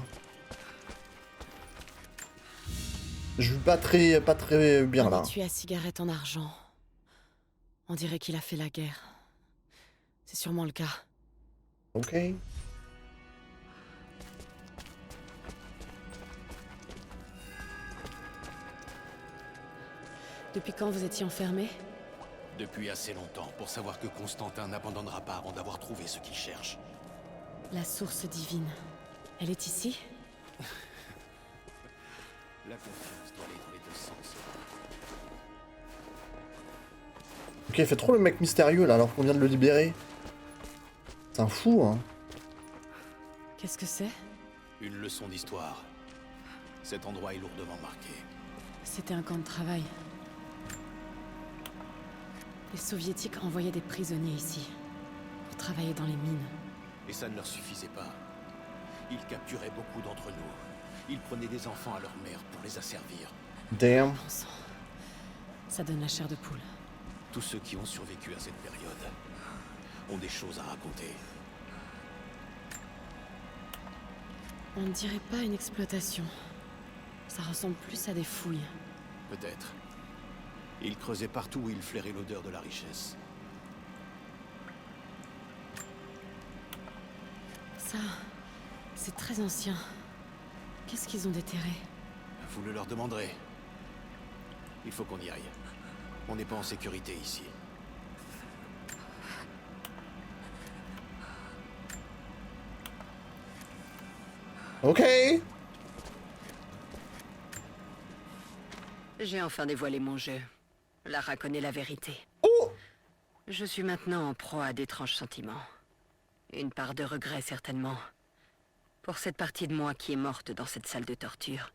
Je suis pas très bien là. Habitué à cigarette en argent. On dirait qu'il a fait la guerre. C'est sûrement le cas. Ok. Depuis quand vous étiez enfermé? Depuis assez longtemps, pour savoir que Constantin n'abandonnera pas avant d'avoir trouvé ce qu'il cherche. La source divine. Elle est ici? La confiance doit aller dans les deux sens. Ok, il fait trop le mec mystérieux là alors qu'on vient de le libérer. C'est un fou, hein. Qu'est-ce que c'est? Une leçon d'histoire. Cet endroit est lourdement marqué. C'était un camp de travail. Les soviétiques envoyaient des prisonniers ici, pour travailler dans les mines. Et ça ne leur suffisait pas. Ils capturaient beaucoup d'entre nous. Ils prenaient des enfants à leur mère pour les asservir. Damn. Bon sang. Ça donne la chair de poule. Tous ceux qui ont survécu à cette période ont des choses à raconter. On ne dirait pas une exploitation. Ça ressemble plus à des fouilles. Peut-être. Ils creusaient partout où ils flairaient l'odeur de la richesse. Ça, c'est très ancien. Qu'est-ce qu'ils ont déterré? Vous le leur demanderez. Il faut qu'on y aille. On n'est pas en sécurité ici. Ok. J'ai enfin dévoilé mon jeu. Lara connaît la vérité. Oh. Je suis maintenant en proie à d'étranges sentiments. Une part de regret, certainement. Pour cette partie de moi qui est morte dans cette salle de torture.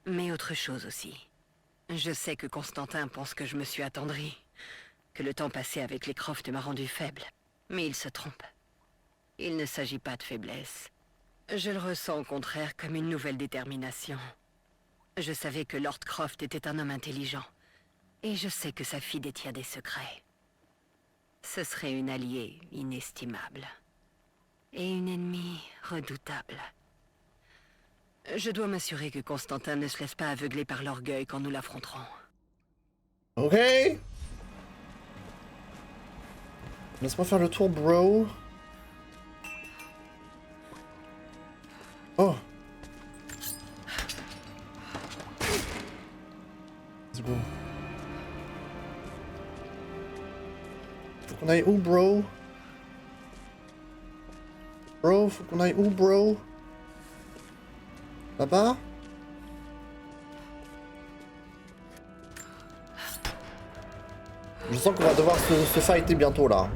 Mais autre chose aussi. Je sais que Constantin pense que je me suis attendri. Que le temps passé avec les Croft m'a rendu faible. Mais il se trompe. Il ne s'agit pas de faiblesse. Je le ressens au contraire comme une nouvelle détermination. Je savais que Lord Croft était un homme intelligent. Et je sais que sa fille détient des secrets. Ce serait une alliée inestimable. Et une ennemie redoutable. Je dois m'assurer que Constantin ne se laisse pas aveugler par l'orgueil quand nous l'affronterons. Ok. Laisse-moi faire le tour, bro. Oh. Let's go. Faut qu'on aille où, bro? Bro, faut qu'on aille où, bro? Là-bas? Je sens qu'on va devoir se fighter bientôt, là.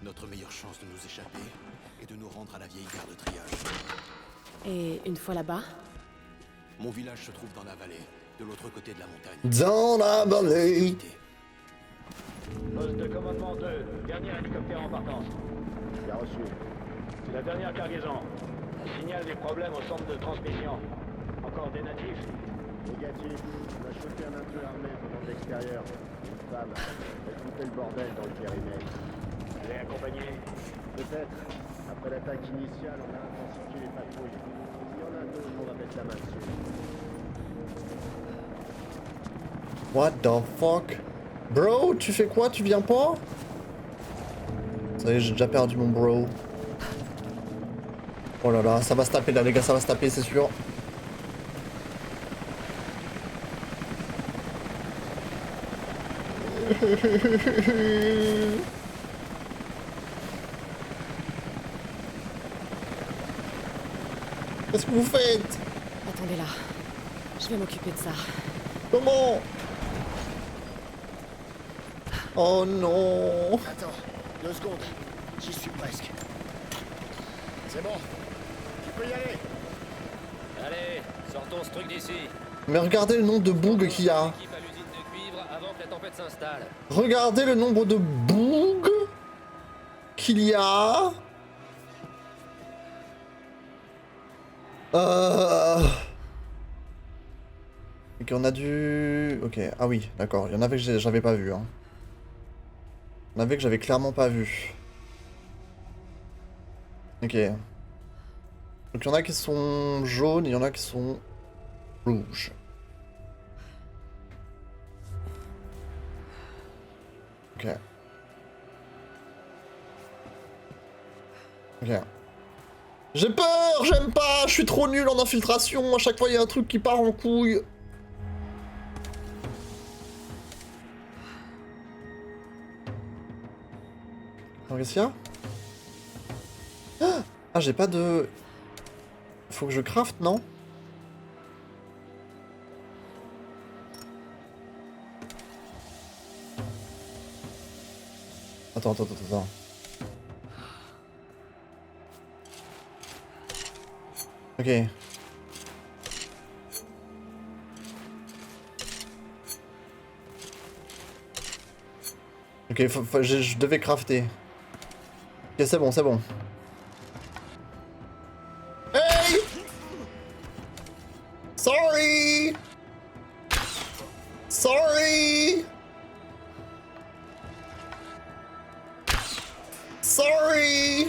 Notre meilleure chance de nous échapper est de nous rendre à la vieille gare de triage. Et une fois là-bas, Mon village se trouve dans la vallée, de l'autre côté de la montagne. Dans la vallée. Poste de commandement 2, dernier hélicoptère en partance. Bien reçu. C'est la dernière cargaison. On signale des problèmes au centre de transmission. Encore des natifs? Négatif. On a chopé un intrus armé venant de l'extérieur. Une femme. Elle foutait le bordel dans le périmètre. Elle est accompagnée? Peut-être. Après l'attaque initiale, on a intensifié les patrouilles. S'il y en a d'autres, on va mettre la main dessus. What the fuck? Bro, tu fais quoi? Tu viens pas? Ça y est, j'ai déjà perdu mon bro. Oh là là, ça va se taper là, les gars, ça va se taper, c'est sûr. Qu'est-ce que vous faites? attendez là. Je vais m'occuper de ça. Comment? Oh non. Attends, 2 secondes. J'y suis presque. C'est bon. Tu peux y aller. Allez, sortons ce truc d'ici. Mais regardez le nombre de bugs qu'il y a. Équipe à l'usine de cuivre avant que la tempête s'installe. Regardez le nombre de bugs qu'il y a. Ok, on a dû... Ok, ah oui, d'accord. Il y en avait que j'avais pas vu. Hein. Il y en avait que j'avais clairement pas vu. Ok. Donc il y en a qui sont jaunes et il y en a qui sont rouges. Ok. Ok. J'ai peur, j'aime pas, je suis trop nul en infiltration, à chaque fois il y a un truc qui part en couille. Alors qu'est-ce qu'il y a? Ah, j'ai pas de... Faut que je craft, non? Attends. Ok. Ok, je devais crafter. Ok, c'est bon. Hey! Sorry! Sorry!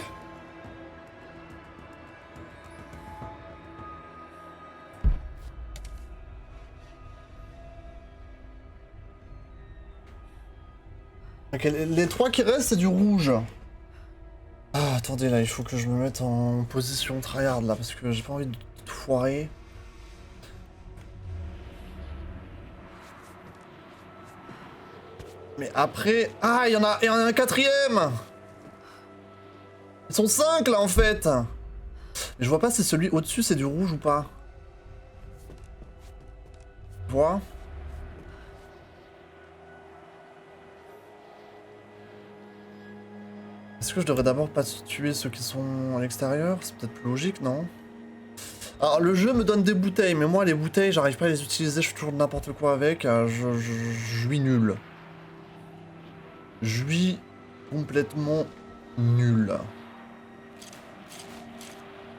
Ok, les trois qui restent, c'est du rouge. Ah, attendez, là, il faut que je me mette en position tryhard, là, parce que j'ai pas envie de tout foirer. Mais après... Ah, il y en a un quatrième! Ils sont 5, là, en fait! Mais je vois pas si celui au-dessus, c'est du rouge ou pas. Tu vois? Est-ce que je devrais d'abord pas tuer ceux qui sont à l'extérieur? C'est peut-être plus logique, non? Alors, le jeu me donne des bouteilles, mais moi, les bouteilles, j'arrive pas à les utiliser, je fais toujours n'importe quoi avec. Je suis nul. Je suis complètement nul.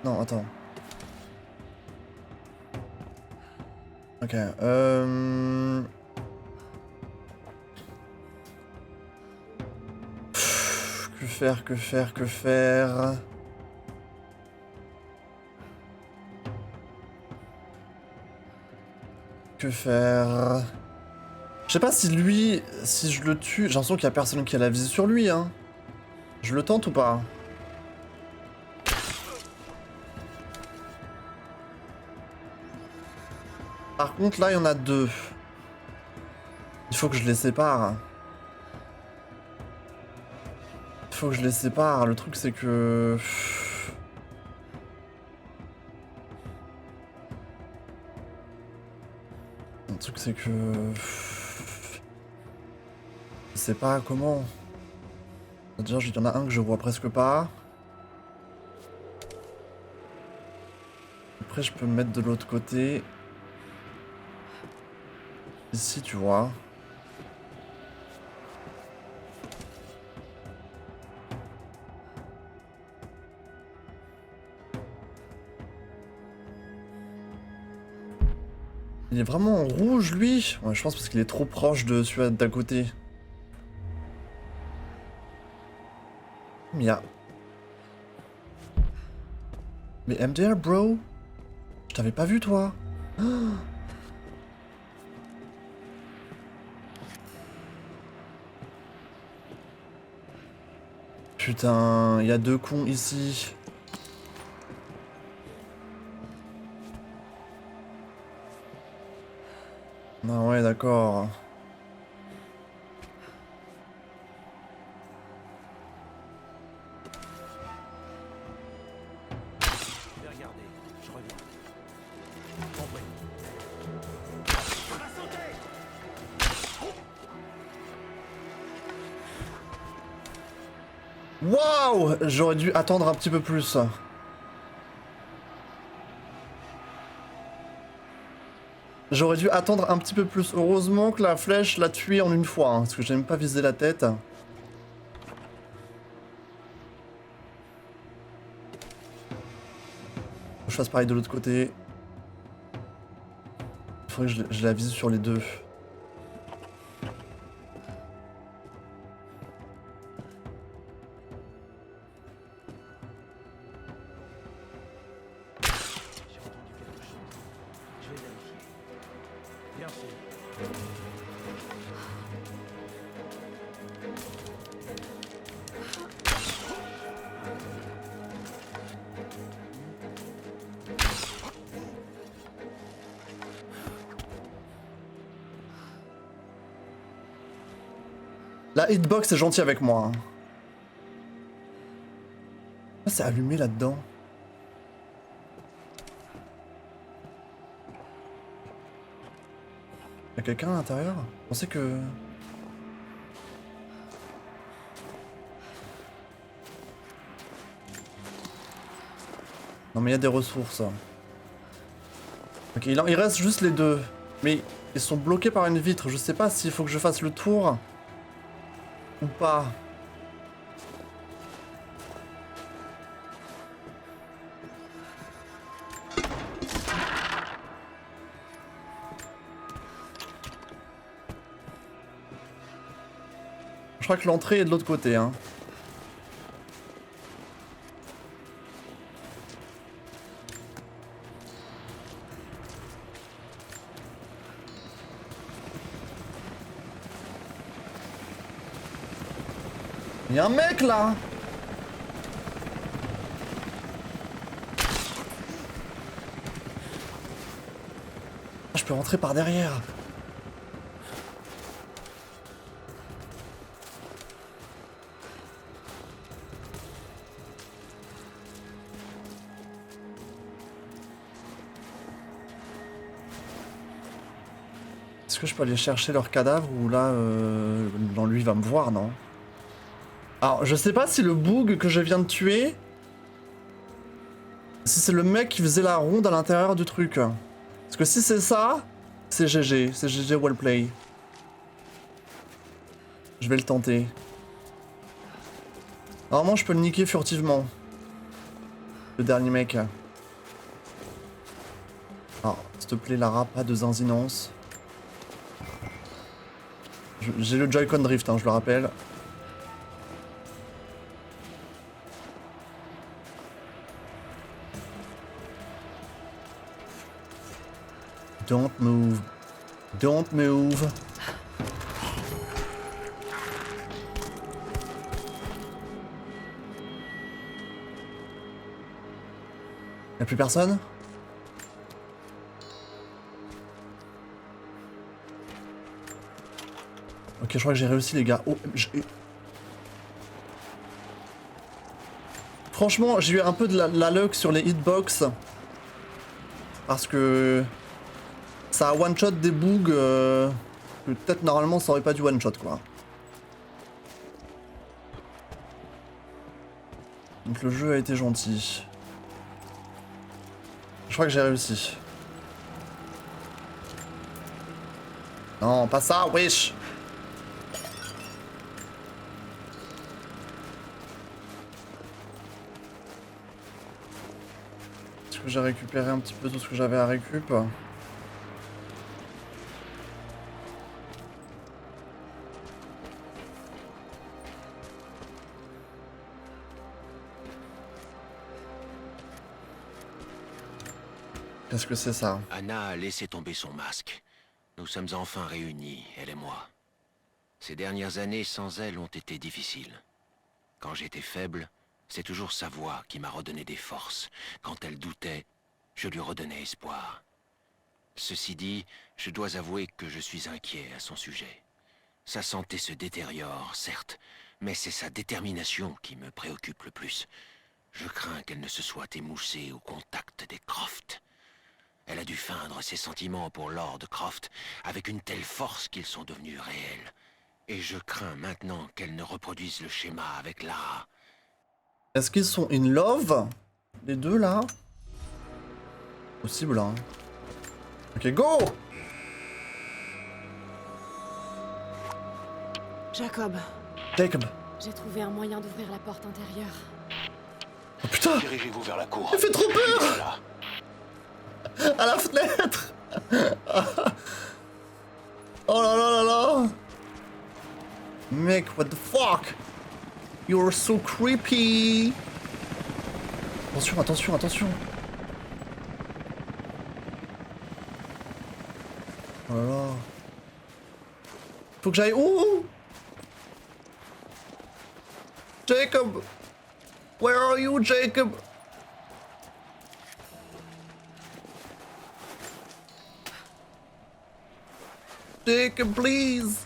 Non, attends. Ok, Que faire, que faire, que faire? Que faire? Je sais pas si lui, si je le tue, j'ai l'impression qu'il y a personne qui a la visée sur lui, hein. Je le tente ou pas? Par contre, là, il y en a 2. Il faut que je les sépare. Il faut que je les sépare. Le truc, c'est que... Le truc, c'est que... Je sais pas comment. Déjà, il y en a un que je vois presque pas. Après, je peux me mettre de l'autre côté. Ici, tu vois. Il est vraiment en rouge, lui? Ouais, je pense parce qu'il est trop proche de celui d'à côté. Mais il y a... Mais MDR, bro? Je t'avais pas vu, toi? Oh, putain, il y a 2 cons ici. Ah ouais, d'accord. Je vais regarder, je reviens. Compris. Waouh! J'aurais dû attendre un petit peu plus. J'aurais dû attendre un petit peu plus. Heureusement que la flèche l'a tué en une fois, hein, parce que j'ai même pas visé la tête. Faut que je fasse pareil de l'autre côté. Il faudrait que je la vise sur les 2. J'ai entendu quelque chose. Je vais vérifier. Bien sûr. La hitbox est gentille avec moi. Hein. Ah, c'est allumé là-dedans. Y'a quelqu'un à l'intérieur? Je pensais que... Non mais il y a des ressources. Ok, il reste juste les 2. Mais ils sont bloqués par une vitre. Je sais pas s'il faut que je fasse le tour. Ou pas. Je crois que l'entrée est de l'autre côté, hein. Il y a un mec là! Ah, je peux rentrer par derrière. Est-ce que je peux aller chercher leur cadavre ou là, non, lui va me voir, non? Alors, je sais pas si le boug que je viens de tuer, si c'est le mec qui faisait la ronde à l'intérieur du truc. Parce que si c'est ça, c'est GG wellplay. Je vais le tenter. Normalement, je peux le niquer furtivement. Le dernier mec. Alors, s'il te plaît, Lara, pas de zinzinance. J'ai le Joy-Con Drift, hein, je le rappelle. Don't move. Don't move. Y'a plus personne? Ok, je crois que j'ai réussi, les gars. Oh, franchement, j'ai eu un peu de la luck sur les hitbox. Parce que ça a one-shot des bugs que peut-être normalement ça aurait pas dû one-shot, quoi. Donc le jeu a été gentil. Je crois que j'ai réussi. Non, pas ça, wesh! Est-ce que j'ai récupéré un petit peu tout ce que j'avais à récup? Qu'est-ce que c'est ça? Anna a laissé tomber son masque. Nous sommes enfin réunis, elle et moi. Ces dernières années sans elle ont été difficiles. Quand j'étais faible, c'est toujours sa voix qui m'a redonné des forces. Quand elle doutait, je lui redonnais espoir. Ceci dit, je dois avouer que je suis inquiet à son sujet. Sa santé se détériore, certes, mais c'est sa détermination qui me préoccupe le plus. Je crains qu'elle ne se soit émoussée au contact des Croft. Elle a dû feindre ses sentiments pour Lord Croft avec une telle force qu'ils sont devenus réels. Et je crains maintenant qu'elle ne reproduise le schéma avec Lara. Est-ce qu'ils sont in love? Les deux là? Possible, hein. Ok, go! Jacob, Jacob. j'ai trouvé un moyen d'ouvrir la porte intérieure. Oh putain! Dirigez-vous vers la cour. Il fait trop peur! Voilà. À la fenêtre! Oh là là là là! Mec, what the fuck? You're so creepy! Attention, attention, attention! Oh là là! Faut que j'aille où? Jacob! Where are you, Jacob? Jacob, please!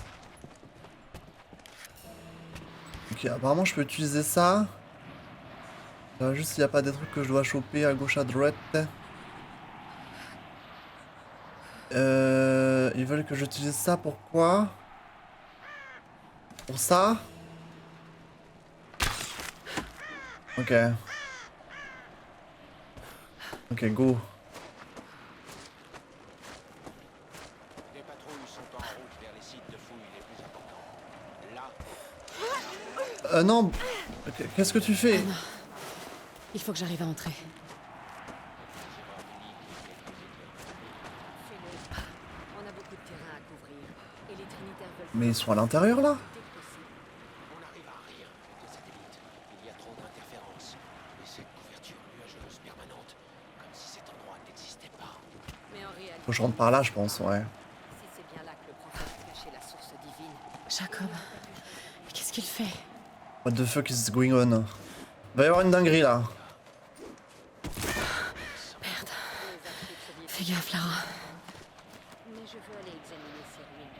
Ok, apparemment je peux utiliser ça. Juste s'il n'y a pas des trucs que je dois choper à gauche à droite. Ils veulent que j'utilise ça, pourquoi? Pour ça? Ok. Ok, go. Des patrouilles sont en route vers les sites de fouilles les plus importants. Là, Non. Qu'est-ce que tu fais? Anna, il faut que j'arrive à entrer. On a beaucoup de terrain à couvrir, et les Trinitaires veulent Mais ils sont à l'intérieur là? Faut que je rentre par là, je pense, ouais. Si c'est bien là que le prophète cachait la source divine, Jacob, qu'est-ce qu'il fait? What the fuck is going on? Va y avoir une dinguerie là. Merde. Fais gaffe, Lara. mais je veux aller examiner ces ruines.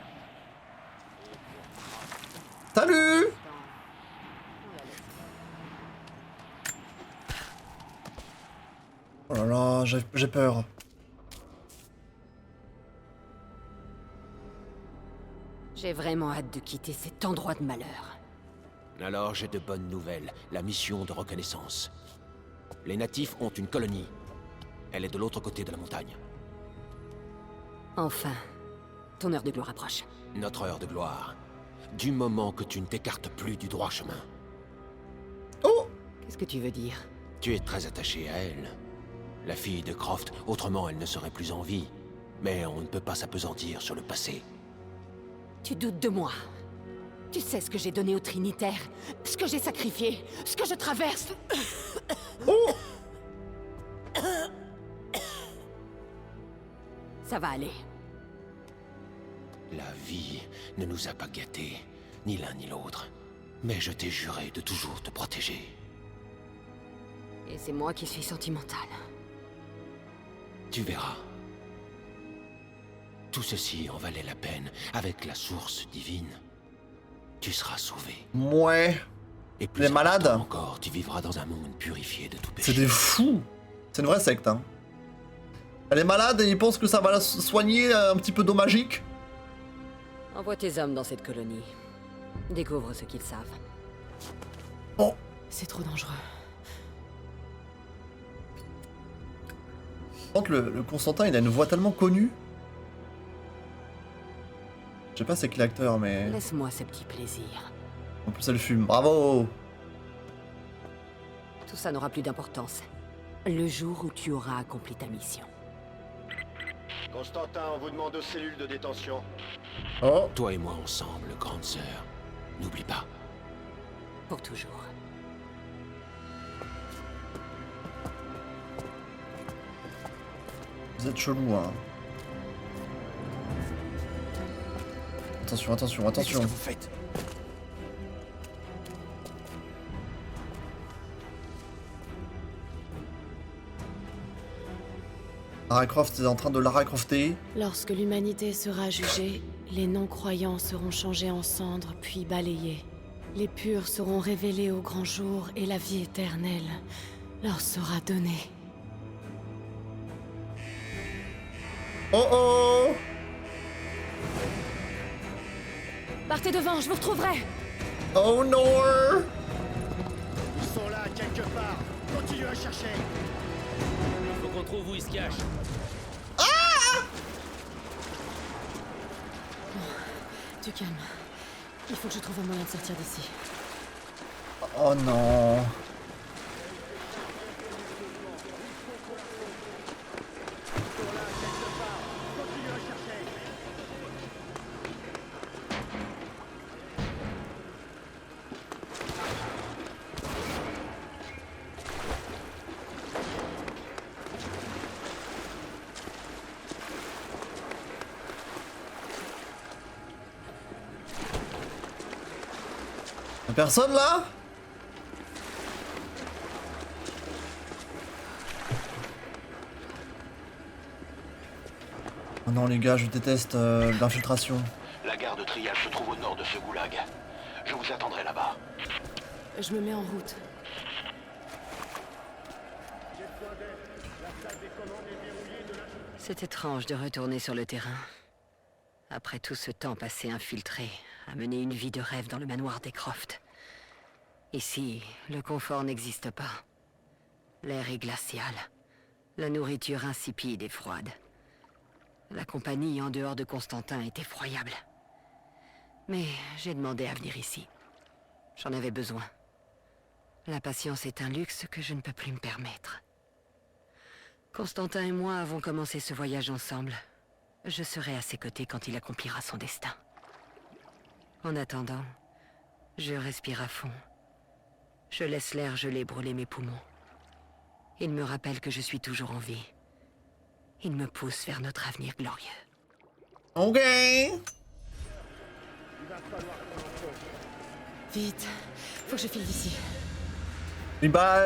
Salut! Oh là là, j'ai peur. J'ai vraiment hâte de quitter cet endroit de malheur. Alors j'ai de bonnes nouvelles. La mission de reconnaissance. Les natifs ont une colonie. Elle est de l'autre côté de la montagne. Enfin, ton heure de gloire approche. Notre heure de gloire. Du moment que tu ne t'écartes plus du droit chemin. Oh! Qu'est-ce que tu veux dire? Tu es très attaché à elle. La fille de Croft, autrement elle ne serait plus en vie. Mais on ne peut pas s'appesantir sur le passé. Tu doutes de moi. Tu sais ce que j'ai donné aux Trinitaires, ce que j'ai sacrifié, ce que je traverse. Oh! Ça va aller. La vie ne nous a pas gâtés, ni l'un ni l'autre. Mais je t'ai juré de toujours te protéger. Et c'est moi qui suis sentimentale. Tu verras. Tout ceci en valait la peine. Avec la source divine, tu seras sauvé. Ouais. Et plus Les malades. important encore, tu vivras dans un monde purifié de tout péché. C'est des fous. C'est une vraie secte, hein. Elle est malade et ils pensent que ça va la soigner un petit peu d'eau magique. Envoie tes hommes dans cette colonie. Découvre ce qu'ils savent. Oh. C'est trop dangereux. Par contre, le Constantin, il a une voix tellement connue. Je sais pas c'est qui l'acteur, mais... Laisse-moi ce petit plaisir. En plus, elle fume. Bravo! Tout ça n'aura plus d'importance. Le jour où tu auras accompli ta mission. Constantin, on vous demande aux cellules de détention. Oh! Toi et moi ensemble, grande sœur. N'oublie pas. Pour toujours. Vous êtes chelou, hein. Attention, attention, attention. Qu'est-ce que vous faites? Lara Croft est en train de Lara Crofter. Lorsque l'humanité sera jugée, les non-croyants seront changés en cendres puis balayés. Les purs seront révélés au grand jour et la vie éternelle leur sera donnée. Oh oh! Partez devant, je vous retrouverai! Oh no! Ils sont là, quelque part. Continue à chercher. Il faut qu'on trouve où ils se cachent. Du calme. Il faut que je trouve un moyen de sortir d'ici. Oh non! Y'a personne là? Oh non les gars, je déteste l'infiltration. La gare de triage se trouve au nord de ce goulag. Je vous attendrai là-bas. Je me mets en route. C'est étrange de retourner sur le terrain. Après tout ce temps passé infiltré, à mener une vie de rêve dans le manoir des Croft. Ici, le confort n'existe pas. L'air est glacial. La nourriture insipide et froide. La compagnie en dehors de Constantin est effroyable. Mais j'ai demandé à venir ici. J'en avais besoin. La patience est un luxe que je ne peux plus me permettre. Constantin et moi avons commencé ce voyage ensemble. Je serai à ses côtés quand il accomplira son destin. En attendant, je respire à fond. Je laisse l'air gelé brûler mes poumons. Il me rappelle que je suis toujours en vie. Il me pousse vers notre avenir glorieux. Ok. Vite, faut que je file d'ici. Et bah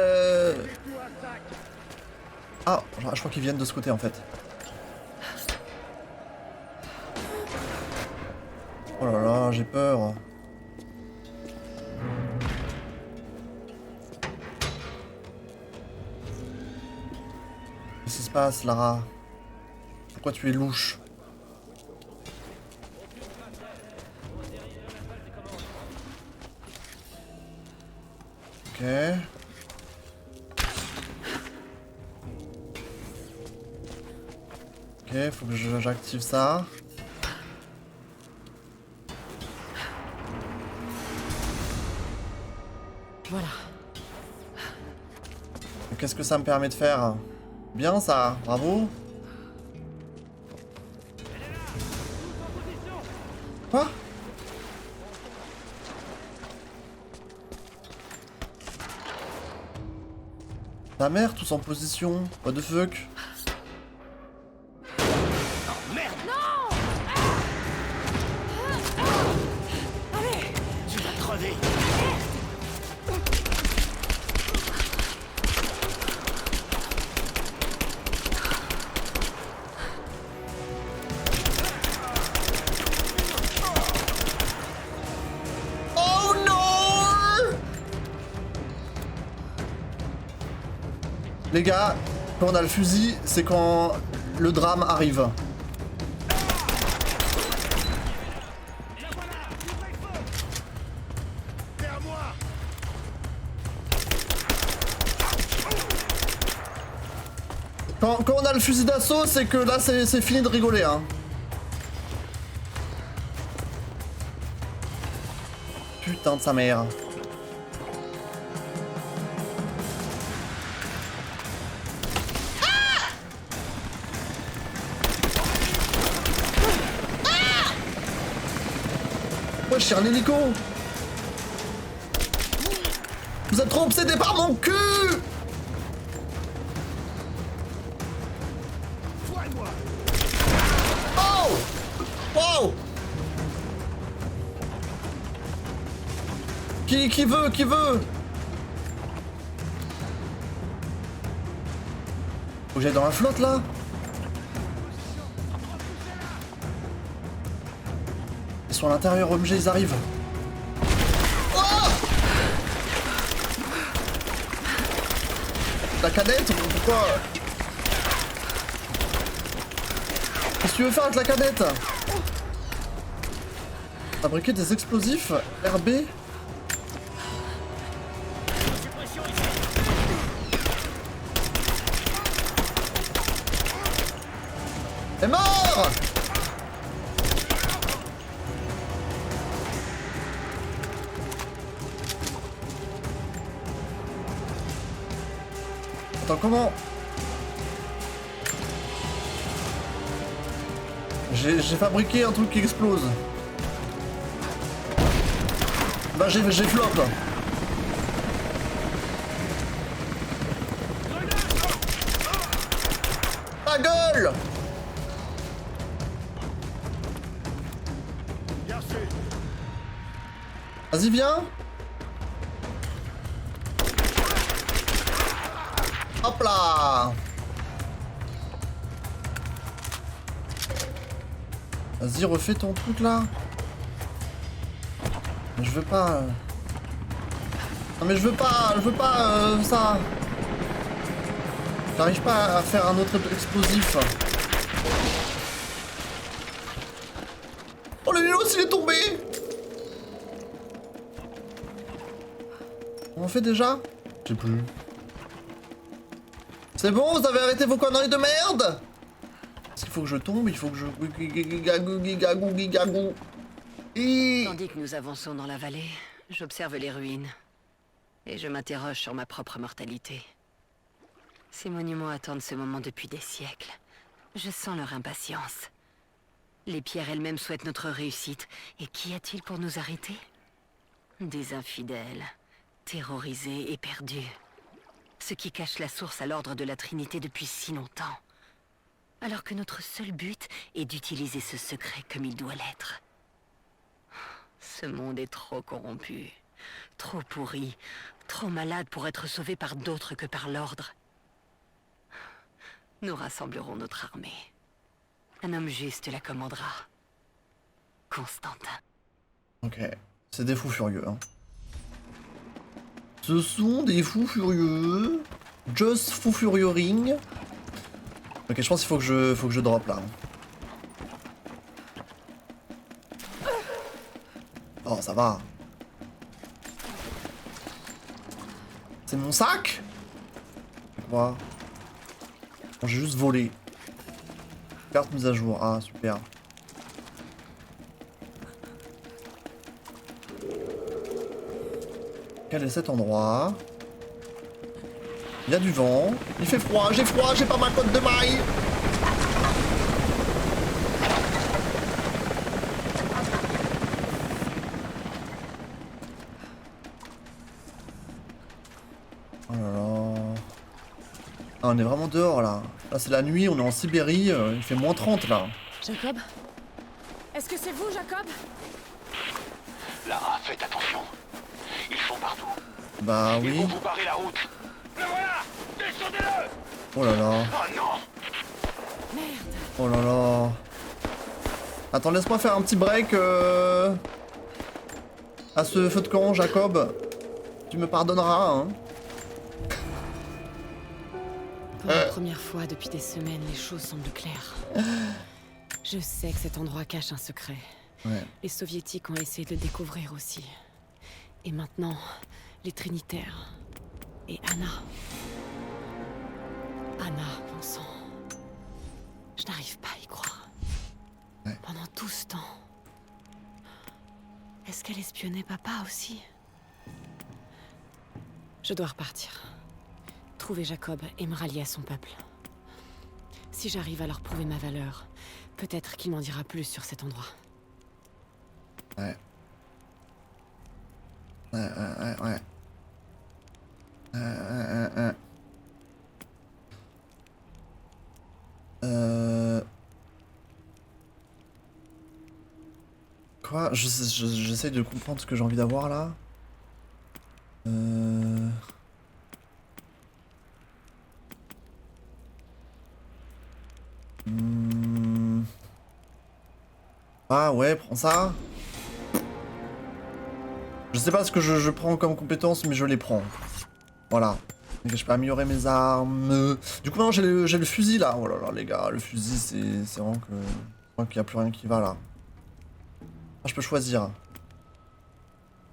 Ah, je crois qu'ils viennent de ce côté en fait. Oh là là, j'ai peur. Qu'est-ce qui se passe, Lara? Pourquoi tu es louche? Ok. Ok, faut que j'active ça. Voilà. Qu'est-ce que ça me permet de faire? Bien ça, bravo. Quoi? Ta mère, tous en position. What the fuck? Tu vas crever. Oh non! Les gars, quand on a le fusil, c'est quand le drame arrive. Quand on a le fusil d'assaut, c'est que là, c'est fini de rigoler, hein. Putain de sa mère. Moi, je suis un hélico. Vous êtes trop obsédés par mon cul. Oh! Wow! Qui veut? Qui veut? Faut que j'aille dans la flotte là? Ils sont à l'intérieur, OMG, ils arrivent. Oh! La cadette? Pourquoi? Qu'est-ce que tu veux faire avec la cadette? Fabriquer des explosifs? RB? Est mort! Attends, comment? J'ai fabriqué un truc qui explose. Bah j'ai flop. Ta gueule! Vas-y, viens. Hop là. Vas-y, refais ton truc là. Je veux pas... Non mais je veux pas ça. J'arrive pas à faire un autre explosif. Oh, le Lilos, il est tombé. On fait déjà? Je sais plus. C'est bon, vous avez arrêté vos conneries de merde? Est-ce qu'il faut que je tombe? Il faut que je... Tandis que nous avançons dans la vallée, j'observe les ruines. Et je m'interroge sur ma propre mortalité. Ces monuments attendent ce moment depuis des siècles. Je sens leur impatience. Les pierres elles-mêmes souhaitent notre réussite. Et qu'y a-t-il pour nous arrêter? Des infidèles, terrorisés et perdus. Ceux qui cachent la source à l'ordre de la Trinité depuis si longtemps. alors que notre seul but est d'utiliser ce secret comme il doit l'être. Ce monde est trop corrompu, trop pourri, trop malade pour être sauvé par d'autres que par l'ordre. Nous rassemblerons notre armée. Un homme juste la commandera. Constantin. Ok, c'est des fous furieux. Hein. Ce sont des fous furieux. Just fou furieux ring. Ok, je pense qu'il faut que je drop là. Oh, ça va. C'est mon sac? Quoi? Bon, j'ai juste volé. Carte mise à jour. Ah, super. Quel est cet endroit? Il y a du vent. Il fait froid, j'ai pas ma cotte de maille. Oh là là. Ah, on est vraiment dehors là. Là c'est la nuit, on est en Sibérie, il fait moins 30 là. Jacob? Est-ce que c'est vous, Jacob? Lara, faites attention. Ils sont partout. Bah Ils oui. vont vous barrer la route. Le voilà! Descendez-le! Oh là là. Oh non! Merde! Oh là là. Attends, laisse-moi faire un petit break à ce feu de camp, Jacob. Tu me pardonneras, hein. Pour la première fois depuis des semaines, les choses semblent claires. Je sais que cet endroit cache un secret. Ouais. Les soviétiques ont essayé de le découvrir aussi. Et maintenant, les Trinitaires. Et Anna. Anna, bon sang. Je n'arrive pas à y croire. Ouais. Pendant tout ce temps. Est-ce qu'elle espionnait papa aussi? Je dois repartir. Trouver Jacob et me rallier à son peuple. Si j'arrive à leur prouver ma valeur, peut-être qu'il m'en dira plus sur cet endroit. Ouais. Ouais. Quoi? J'essaye de comprendre ce que j'ai envie d'avoir là. Ah ouais, prends ça. Je sais pas ce que je prends comme compétence, mais je les prends. Voilà. Donc, je peux améliorer mes armes. Du coup, maintenant j'ai le fusil là. Oh là là, les gars, le fusil, c'est vraiment que. Je crois qu'il n'y a plus rien qui va là. Ah, je peux choisir.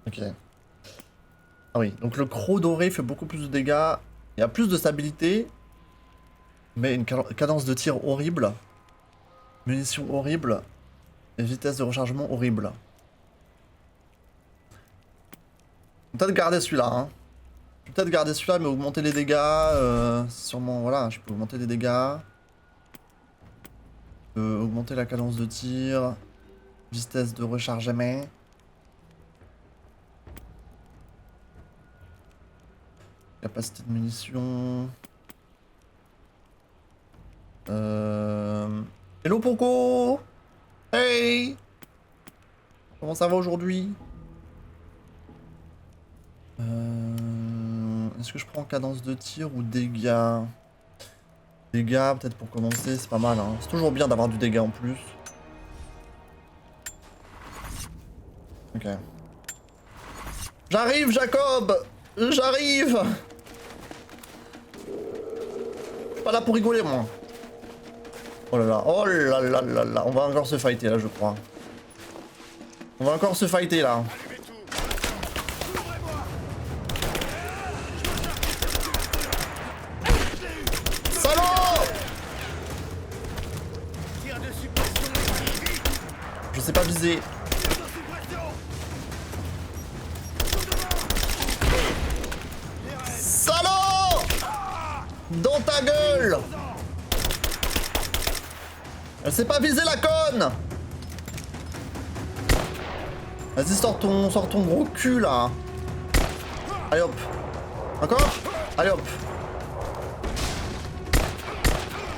Ok. Ah oui, donc le croc doré fait beaucoup plus de dégâts. Il y a plus de stabilité. Mais une cadence de tir horrible. Munitions horribles. Et vitesse de rechargement horrible. Peut-être garder celui-là, hein. Je vais peut-être garder celui-là, mais augmenter les dégâts. Sûrement, voilà, je peux augmenter les dégâts. Augmenter la cadence de tir. Vitesse de rechargement. Capacité de munitions. Hello Poco! Hey! Comment ça va aujourd'hui? Est-ce que je prends cadence de tir ou dégâts? Dégâts, peut-être pour commencer, c'est pas mal. Hein. C'est toujours bien d'avoir du dégât en plus. Ok. J'arrive, Jacob! J'arrive! Je suis pas là pour rigoler, moi. Oh là là, oh là là là là. On va encore se fighter, là, je crois. On va encore se fighter, là. Je sais pas viser. Salaud! Dans ta gueule! Elle sait pas viser la conne! Vas-y, sors ton gros cul là. Allez hop. Encore? Allez hop.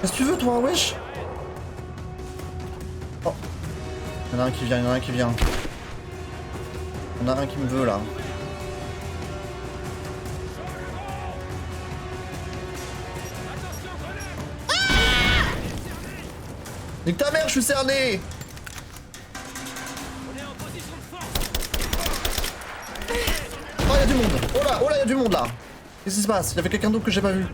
Qu'est-ce que tu veux toi, wesh? Oh. Il y en a un qui vient, il y en a un qui vient. Il y en a un qui me veut là. Ah! Nique ta mère, je suis cerné! Oh, il y a du monde! Oh là, il y a du monde là! Qu'est-ce qui se passe? Il y avait quelqu'un d'autre que j'ai pas vu.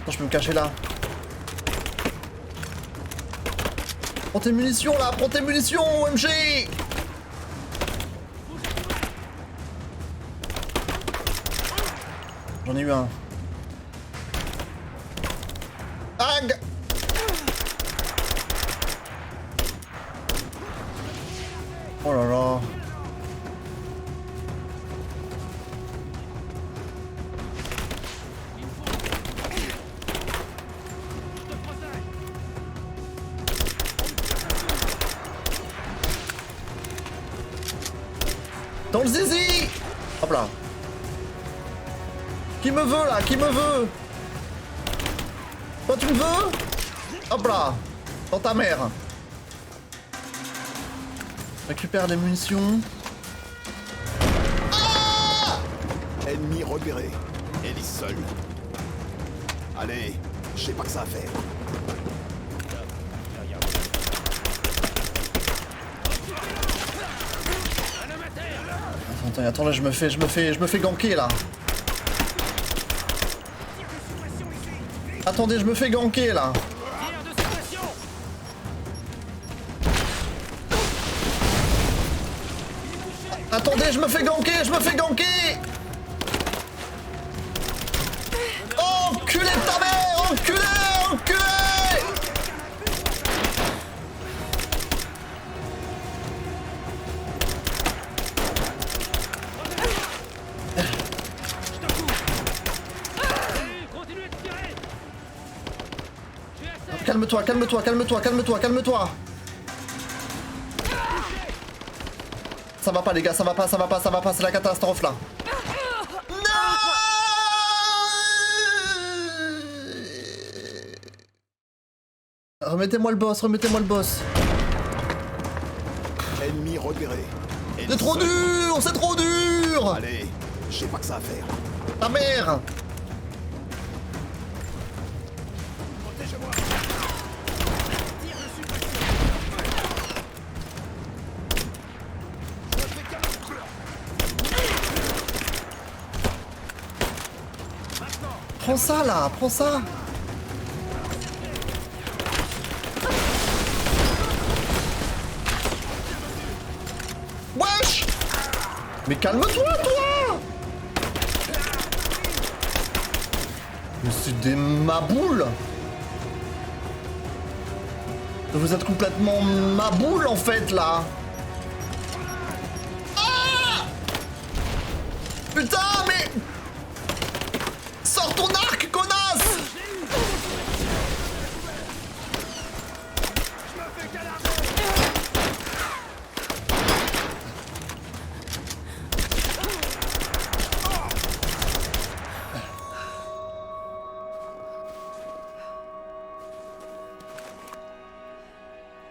Attends, je peux me cacher là. Prends tes munitions là, prends tes munitions, OMG! J'en ai eu un. Ag! Oh là là. Dans le zizi! Hop là. Qui me veut là? Qui me veut? Toi tu me veux? Hop là. Dans ta mère. Récupère les munitions. Ah! Ennemi repéré. Ellie seule. Allez, je sais pas que ça à faire. Attends, là je me fais ganker là. Attendez, je me fais ganker là. Attendez, je me fais ganker. Oh, enculé de ta mère, enculé. Calme-toi. Ça va pas les gars, ça va pas, c'est la catastrophe là. Non! Remettez-moi le boss. Ennemi repéré. Ellie C'est trop seule. dur, c'est trop dur! Allez, je sais pas que ça à faire. Ta mère! Prends ça là, prends ça! Wesh! Mais calme-toi, toi! Mais c'est des maboules! Vous êtes complètement maboules en fait là! Ah! Putain, mais... Sors ton arc, connasse!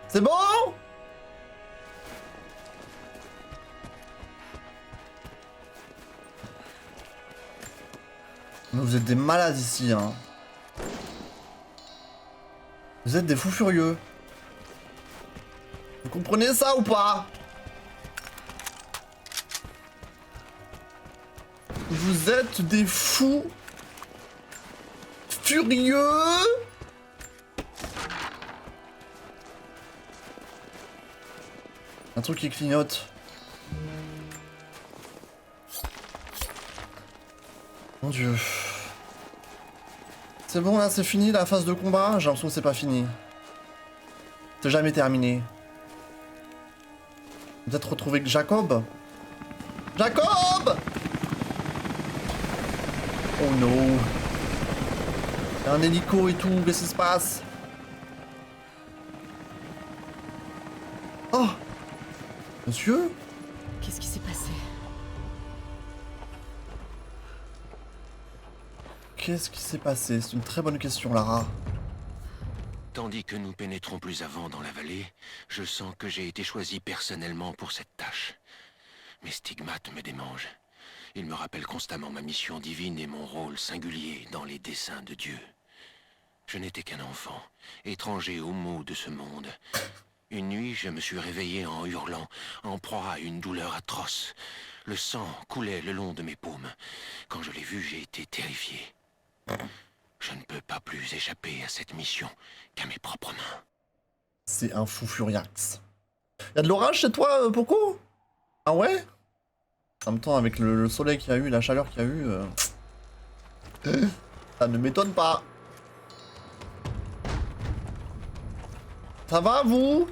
C'est bon? Mais vous êtes des malades ici, hein. Vous êtes des fous furieux. Vous comprenez ça ou pas? Vous êtes des fous furieux. Un truc qui clignote. Mon dieu. C'est bon là, c'est fini la phase de combat? J'ai l'impression que c'est pas fini. C'est jamais terminé. Peut-être retrouver Jacob? Jacob! Oh no. Il y a un hélico et tout, qu'est-ce qui se passe? Oh! Monsieur? Qu'est-ce qui s'est passé? Qu'est-ce qui s'est passé? C'est une très bonne question, Lara. Tandis que nous pénétrons plus avant dans la vallée, je sens que j'ai été choisi personnellement pour cette tâche. Mes stigmates me démangent. Ils me rappellent constamment ma mission divine et mon rôle singulier dans les desseins de Dieu. Je n'étais qu'un enfant, étranger aux maux de ce monde. Une nuit, je me suis réveillé en hurlant, en proie à une douleur atroce. Le sang coulait le long de mes paumes. Quand je l'ai vu, j'ai été terrifié. Je ne peux pas plus échapper à cette mission qu'à mes propres mains. C'est un fou furiax. Y'a de l'orage chez toi, Poco? Ah ouais? En même temps, avec le soleil qu'il y a eu, la chaleur qu'il y a eu... ça ne m'étonne pas. Ça va, vous?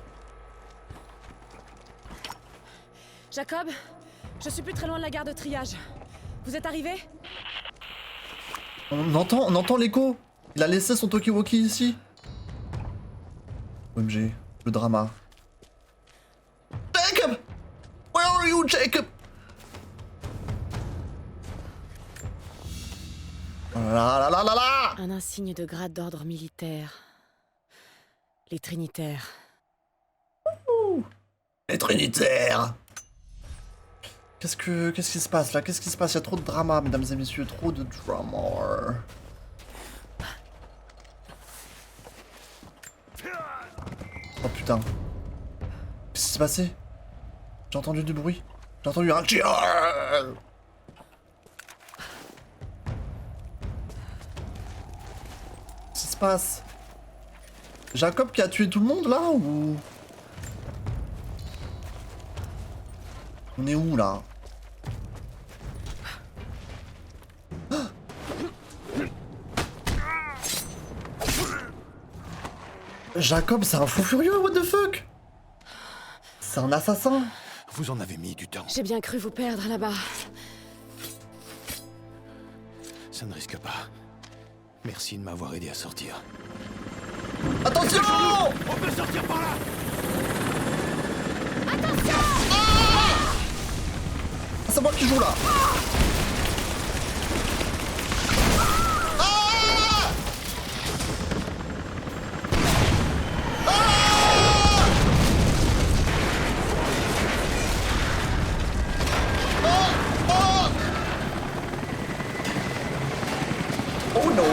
Jacob, je suis plus très loin de la gare de triage. Vous êtes arrivé? On entend l'écho. Il a laissé son talkie-walkie ici. OMG, le drama. Jacob! Where are you, Jacob? Oh là là là là là! Un insigne de grade d'ordre militaire. Les Trinitaires. Les Trinitaires! Qu'est-ce qui se passe là? Qu'est-ce qui se passe? Il y a trop de drama, mesdames et messieurs, trop de drama. Oh putain. Qu'est-ce qui s'est passé? J'ai entendu du bruit. J'ai entendu un tir. Qu'est-ce qui se passe? Jacob qui a tué tout le monde là ou... On est où là? Jacob, c'est un fou furieux, what the fuck? C'est un assassin. Vous en avez mis du temps. J'ai bien cru vous perdre là-bas. Ça ne risque pas. Merci de m'avoir aidé à sortir. Attention! On peut sortir par là! C'est moi qui joue là. Oh no.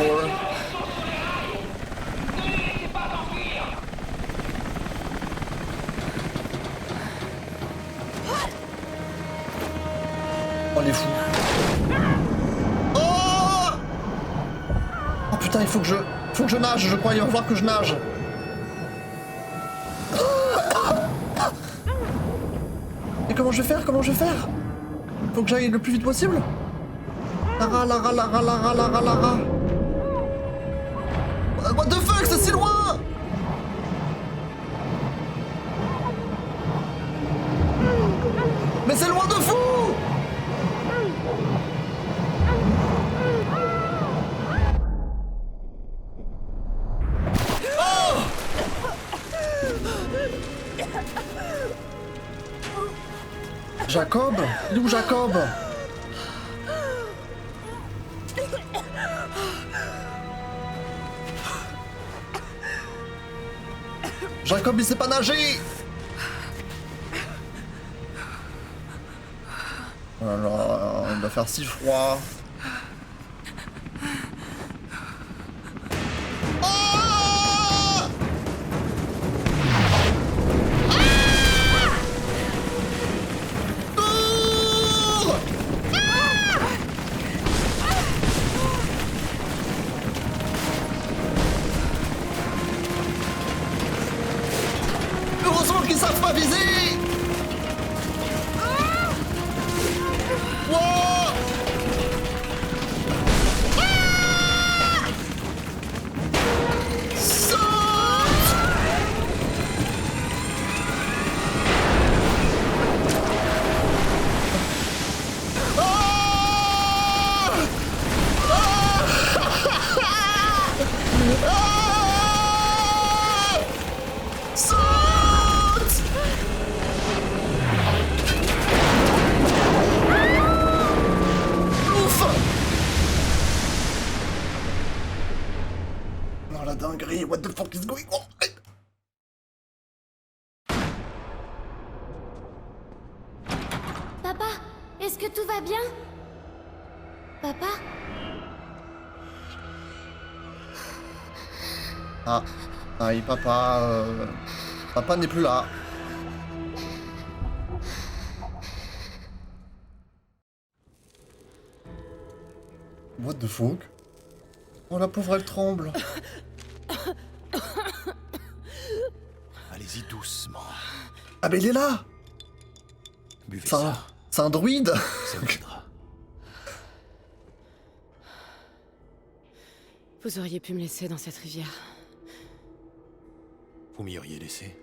Oh les fous. Oh! Oh putain, il faut que je nage, je crois, il va falloir que je nage. Et comment je vais faire? Comment je vais faire? Faut que j'aille le plus vite possible. Lara, Lara, Lara, Lara, Lara, Lara. What the fuck, c'est si loin! Mais c'est loin de fou! Jacob? Il est où Jacob? Jacob, il sait pas nager! Oh là là, il va faire si froid. Heureusement qu'ils savent pas viser! Wow! Saute! Saute! Mais what the fuck is going on? Papa, est-ce que tout va bien? Papa? Ah, et papa... Papa n'est plus là. What the fuck? Oh la pauvre elle tremble. Allez-y doucement. Ah mais il est là. Buvez C'est ça. un druide. Ça vous aidera. Vous auriez pu me laisser dans cette rivière. Vous m'y auriez laissé.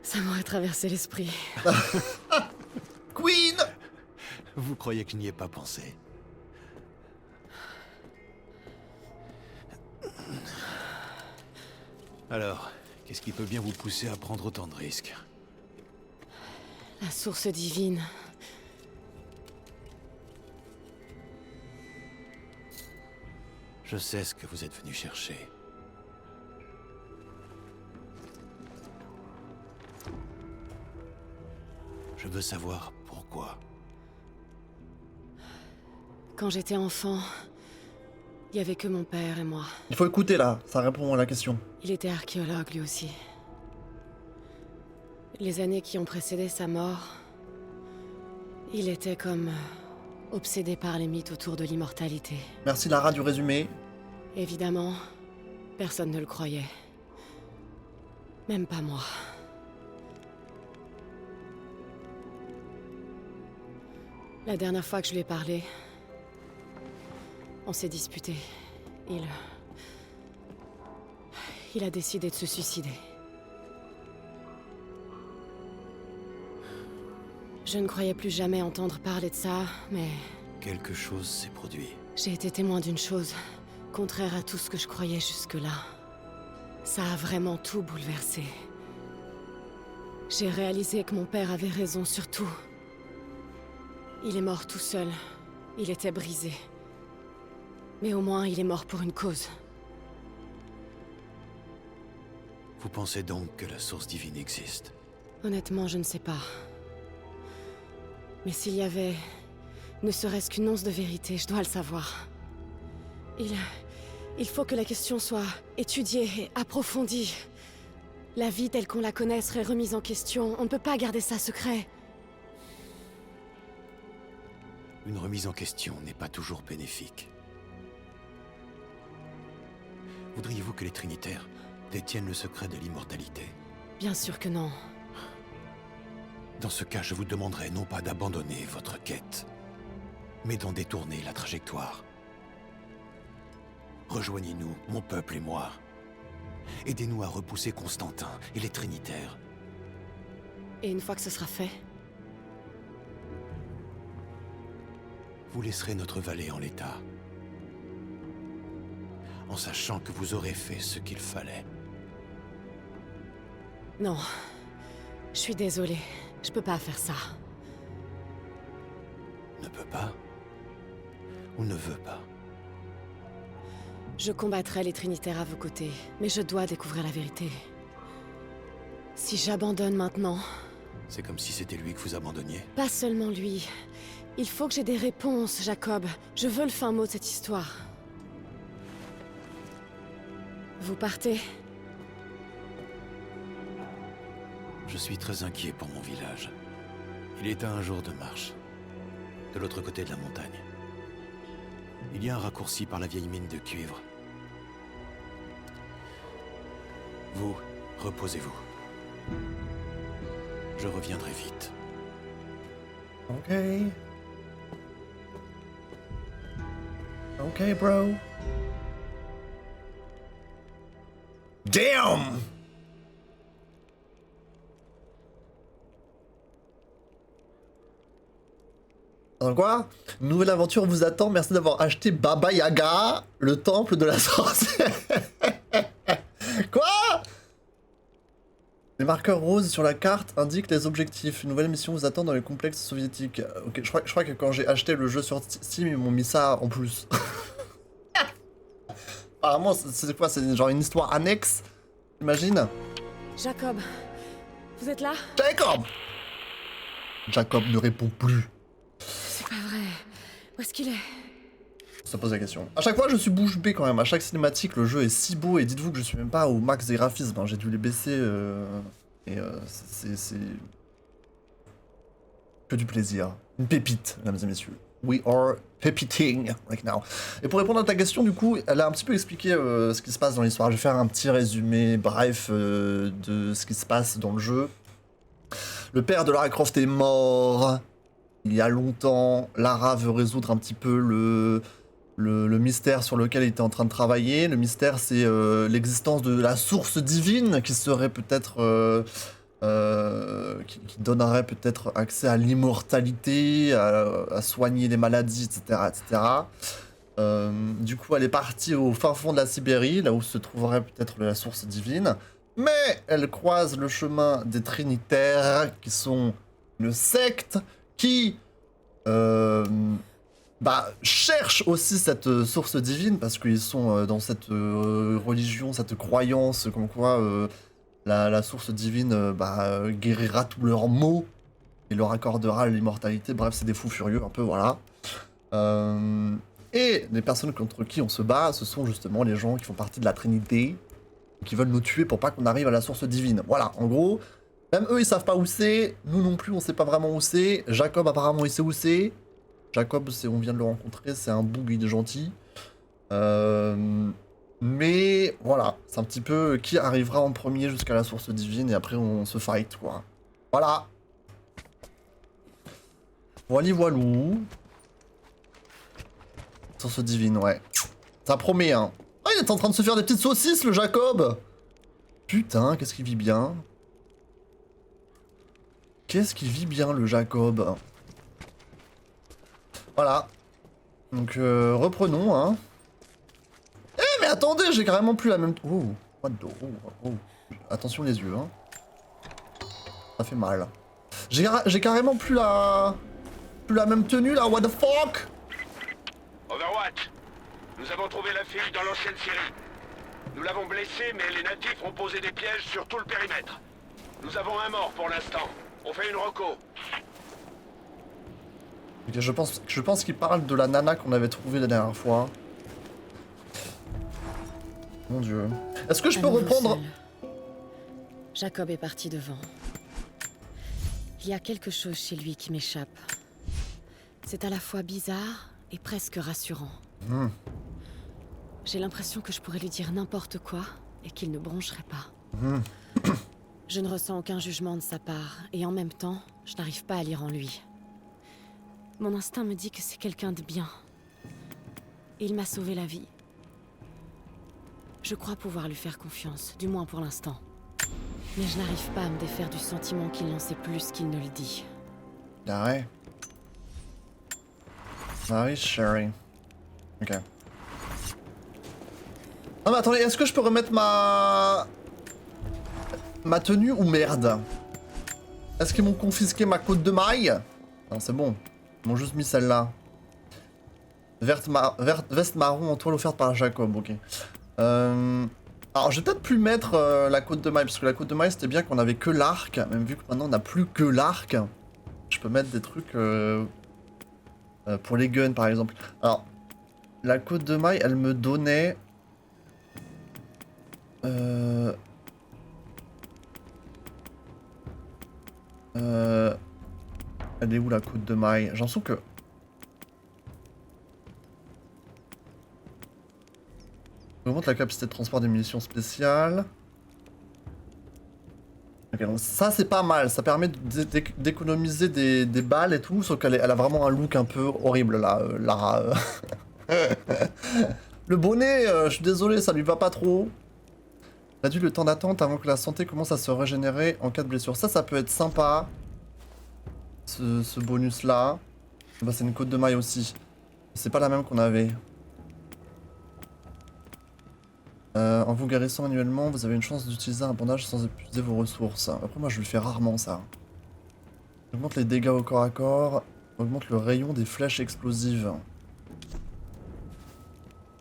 Ça m'aurait traversé l'esprit. Queen. Vous croyez que je n'y ai pas pensé? Alors, qu'est-ce qui peut bien vous pousser à prendre autant de risques? La source divine. Je sais ce que vous êtes venu chercher. Je veux savoir pourquoi. Quand j'étais enfant, il y avait que mon père et moi. Il faut écouter là, ça répond à la question. Il était archéologue lui aussi. Les années qui ont précédé sa mort, il était comme obsédé par les mythes autour de l'immortalité. Merci Lara du résumé. Évidemment, personne ne le croyait. Même pas moi. La dernière fois que je lui ai parlé, on s'est disputé. Il a décidé de se suicider. Je ne croyais plus jamais entendre parler de ça, mais Quelque chose s'est produit. j'ai été témoin d'une chose, contraire à tout ce que je croyais jusque-là. Ça a vraiment tout bouleversé. J'ai réalisé que mon père avait raison sur tout. Il est mort tout seul. Il était brisé. Mais au moins, il est mort pour une cause. Vous pensez donc que la source divine existe? Honnêtement, je ne sais pas. Mais s'il y avait ne serait-ce qu'une once de vérité, je dois le savoir. Il faut que la question soit étudiée et approfondie. La vie telle qu'on la connaît serait remise en question. On ne peut pas garder ça secret. Une remise en question n'est pas toujours bénéfique. Voudriez-vous que les Trinitaires détiennent le secret de l'immortalité? Bien sûr que non. Dans ce cas, je vous demanderai non pas d'abandonner votre quête, mais d'en détourner la trajectoire. Rejoignez-nous, mon peuple et moi. Aidez-nous à repousser Constantin et les Trinitaires. Et une fois que ce sera fait, Vous laisserez notre vallée en l'état, en sachant que vous aurez fait ce qu'il fallait. non. Je suis désolée. Je peux pas faire ça. Ne peut pas ou ne veut pas? Je combattrai les Trinitaires à vos côtés, mais je dois découvrir la vérité. Si j'abandonne maintenant... C'est comme si c'était lui que vous abandonniez. Pas seulement lui. Il faut que j'ai des réponses, Jacob. Je veux le fin mot de cette histoire. Vous partez? Je suis très inquiet pour mon village. Il est à un jour de marche, de l'autre côté de la montagne. Il y a un raccourci par la vieille mine de cuivre. Vous, reposez-vous. Je reviendrai vite. Ok. Ok, bro. Damn! Alors quoi? Nouvelle aventure vous attend, merci d'avoir acheté Baba Yaga, le temple de la sorcière. Quoi? Les marqueurs roses sur la carte indiquent les objectifs. Une nouvelle mission vous attend dans les complexes soviétiques. Ok, je crois que quand j'ai acheté le jeu sur Steam, ils m'ont mis ça en plus. Apparemment, c'est quoi? C'est genre une histoire annexe? Imagine? Jacob, vous êtes là? Jacob! Jacob ne répond plus. C'est pas vrai. Où est-ce qu'il est? Ça pose la question. À chaque fois, je suis bouche bée quand même. À chaque cinématique, le jeu est si beau et dites-vous que je suis même pas au max des graphismes. Hein. J'ai dû les baisser c'est que du plaisir. Une pépite, mesdames et messieurs. We are pepiting right now. Et pour répondre à ta question, du coup, elle a un petit peu expliqué ce qui se passe dans l'histoire. Je vais faire un petit résumé bref de ce qui se passe dans le jeu. Le père de Lara Croft est mort il y a longtemps. Lara veut résoudre un petit peu le mystère sur lequel il était en train de travailler. Le mystère, c'est l'existence de la source divine qui serait peut-être... qui donnerait peut-être accès à l'immortalité, à soigner les maladies, etc. etc. Du coup, elle est partie au fin fond de la Sibérie, là où se trouverait peut-être la source divine. Mais elle croise le chemin des Trinitaires, qui sont une secte qui cherche aussi cette source divine, parce qu'ils sont dans cette religion, cette croyance, comme quoi la source divine guérira tous leurs maux et leur accordera l'immortalité. Bref, c'est des fous furieux, un peu, voilà. Et les personnes contre qui on se bat, ce sont justement les gens qui font partie de la Trinité, qui veulent nous tuer pour pas qu'on arrive à la source divine. Voilà, en gros, même eux, ils savent pas où c'est, nous non plus, on sait pas vraiment où c'est. Jacob, apparemment, il sait où c'est. Jacob, on vient de le rencontrer, c'est un boug, il est gentil. Mais voilà, c'est un petit peu qui arrivera en premier jusqu'à la source divine et après on se fight, quoi. Voilà. Voilou. Source divine, ouais. Ça promet, hein. Ah, il est en train de se faire des petites saucisses, le Jacob! Putain, qu'est-ce qu'il vit bien. Qu'est-ce qu'il vit bien, le Jacob. Voilà. Donc, reprenons, hein. Eh, mais attendez, j'ai carrément plus la même... Oh, what the... Oh. Attention les yeux, hein. Ça fait mal. J'ai carrément plus la... Plus la même tenue, là, what the fuck. Overwatch, nous avons trouvé la fille dans l'ancienne Syrie. Nous l'avons blessée, mais les natifs ont posé des pièges sur tout le périmètre. Nous avons un mort pour l'instant. On fait une reco. Ok, je pense qu'il parle de la nana qu'on avait trouvée la dernière fois. Mon dieu. Est-ce que je peux reprendre... Jacob est parti devant. Il y a quelque chose chez lui qui m'échappe. C'est à la fois bizarre et presque rassurant. J'ai l'impression que je pourrais lui dire n'importe quoi et qu'il ne broncherait pas. Je ne ressens aucun jugement de sa part et en même temps, je n'arrive pas à lire en lui. Mon instinct me dit que c'est quelqu'un de bien. Il m'a sauvé la vie. Je crois pouvoir lui faire confiance, du moins pour l'instant. Mais je n'arrive pas à me défaire du sentiment qu'il n'en sait plus qu'il ne le dit. Ah ouais. Ah oui, Sherry. Ok. Non mais attendez, est-ce que je peux remettre ma tenue ou merde? Est-ce qu'ils m'ont confisqué ma côte de maille? Non, c'est bon. Ils m'ont juste mis celle-là. Veste marron en toile offerte par Jacob, ok. Alors je vais peut-être plus mettre la côte de maille, parce que la côte de maille c'était bien qu'on avait que l'arc, même vu que maintenant on n'a plus que l'arc. Je peux mettre des trucs pour les guns par exemple. Alors, la côte de maille elle me donnait... Elle est où la côte de maille? J'ai l'impression que... Augmente la capacité de transport des munitions spéciales. Ok, donc ça c'est pas mal, ça permet d'économiser des balles et tout, sauf qu'elle a vraiment un look un peu horrible là, Lara. Le bonnet, je suis désolé, ça lui va pas trop. Réduit le temps d'attente avant que la santé commence à se régénérer en cas de blessure. Ça peut être sympa. Ce bonus là. Bah, c'est une côte de maille aussi. C'est pas la même qu'on avait. En vous guérissant manuellement, vous avez une chance d'utiliser un bandage sans épuiser vos ressources. Après moi je le fais rarement ça. Augmente les dégâts au corps à corps. Augmente le rayon des flèches explosives.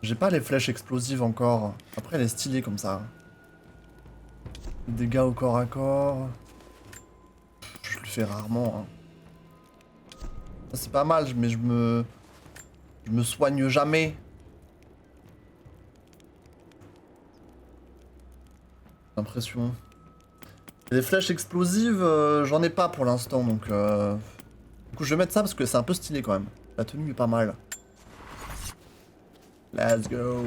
J'ai pas les flèches explosives encore. Après, elle est stylée comme ça. Les dégâts au corps à corps. Je le fais rarement. Hein. C'est pas mal, mais je me soigne jamais. J'ai l'impression. Les flèches explosives, j'en ai pas pour l'instant, donc... Du coup, je vais mettre ça parce que c'est un peu stylé quand même. La tenue est pas mal. Let's go.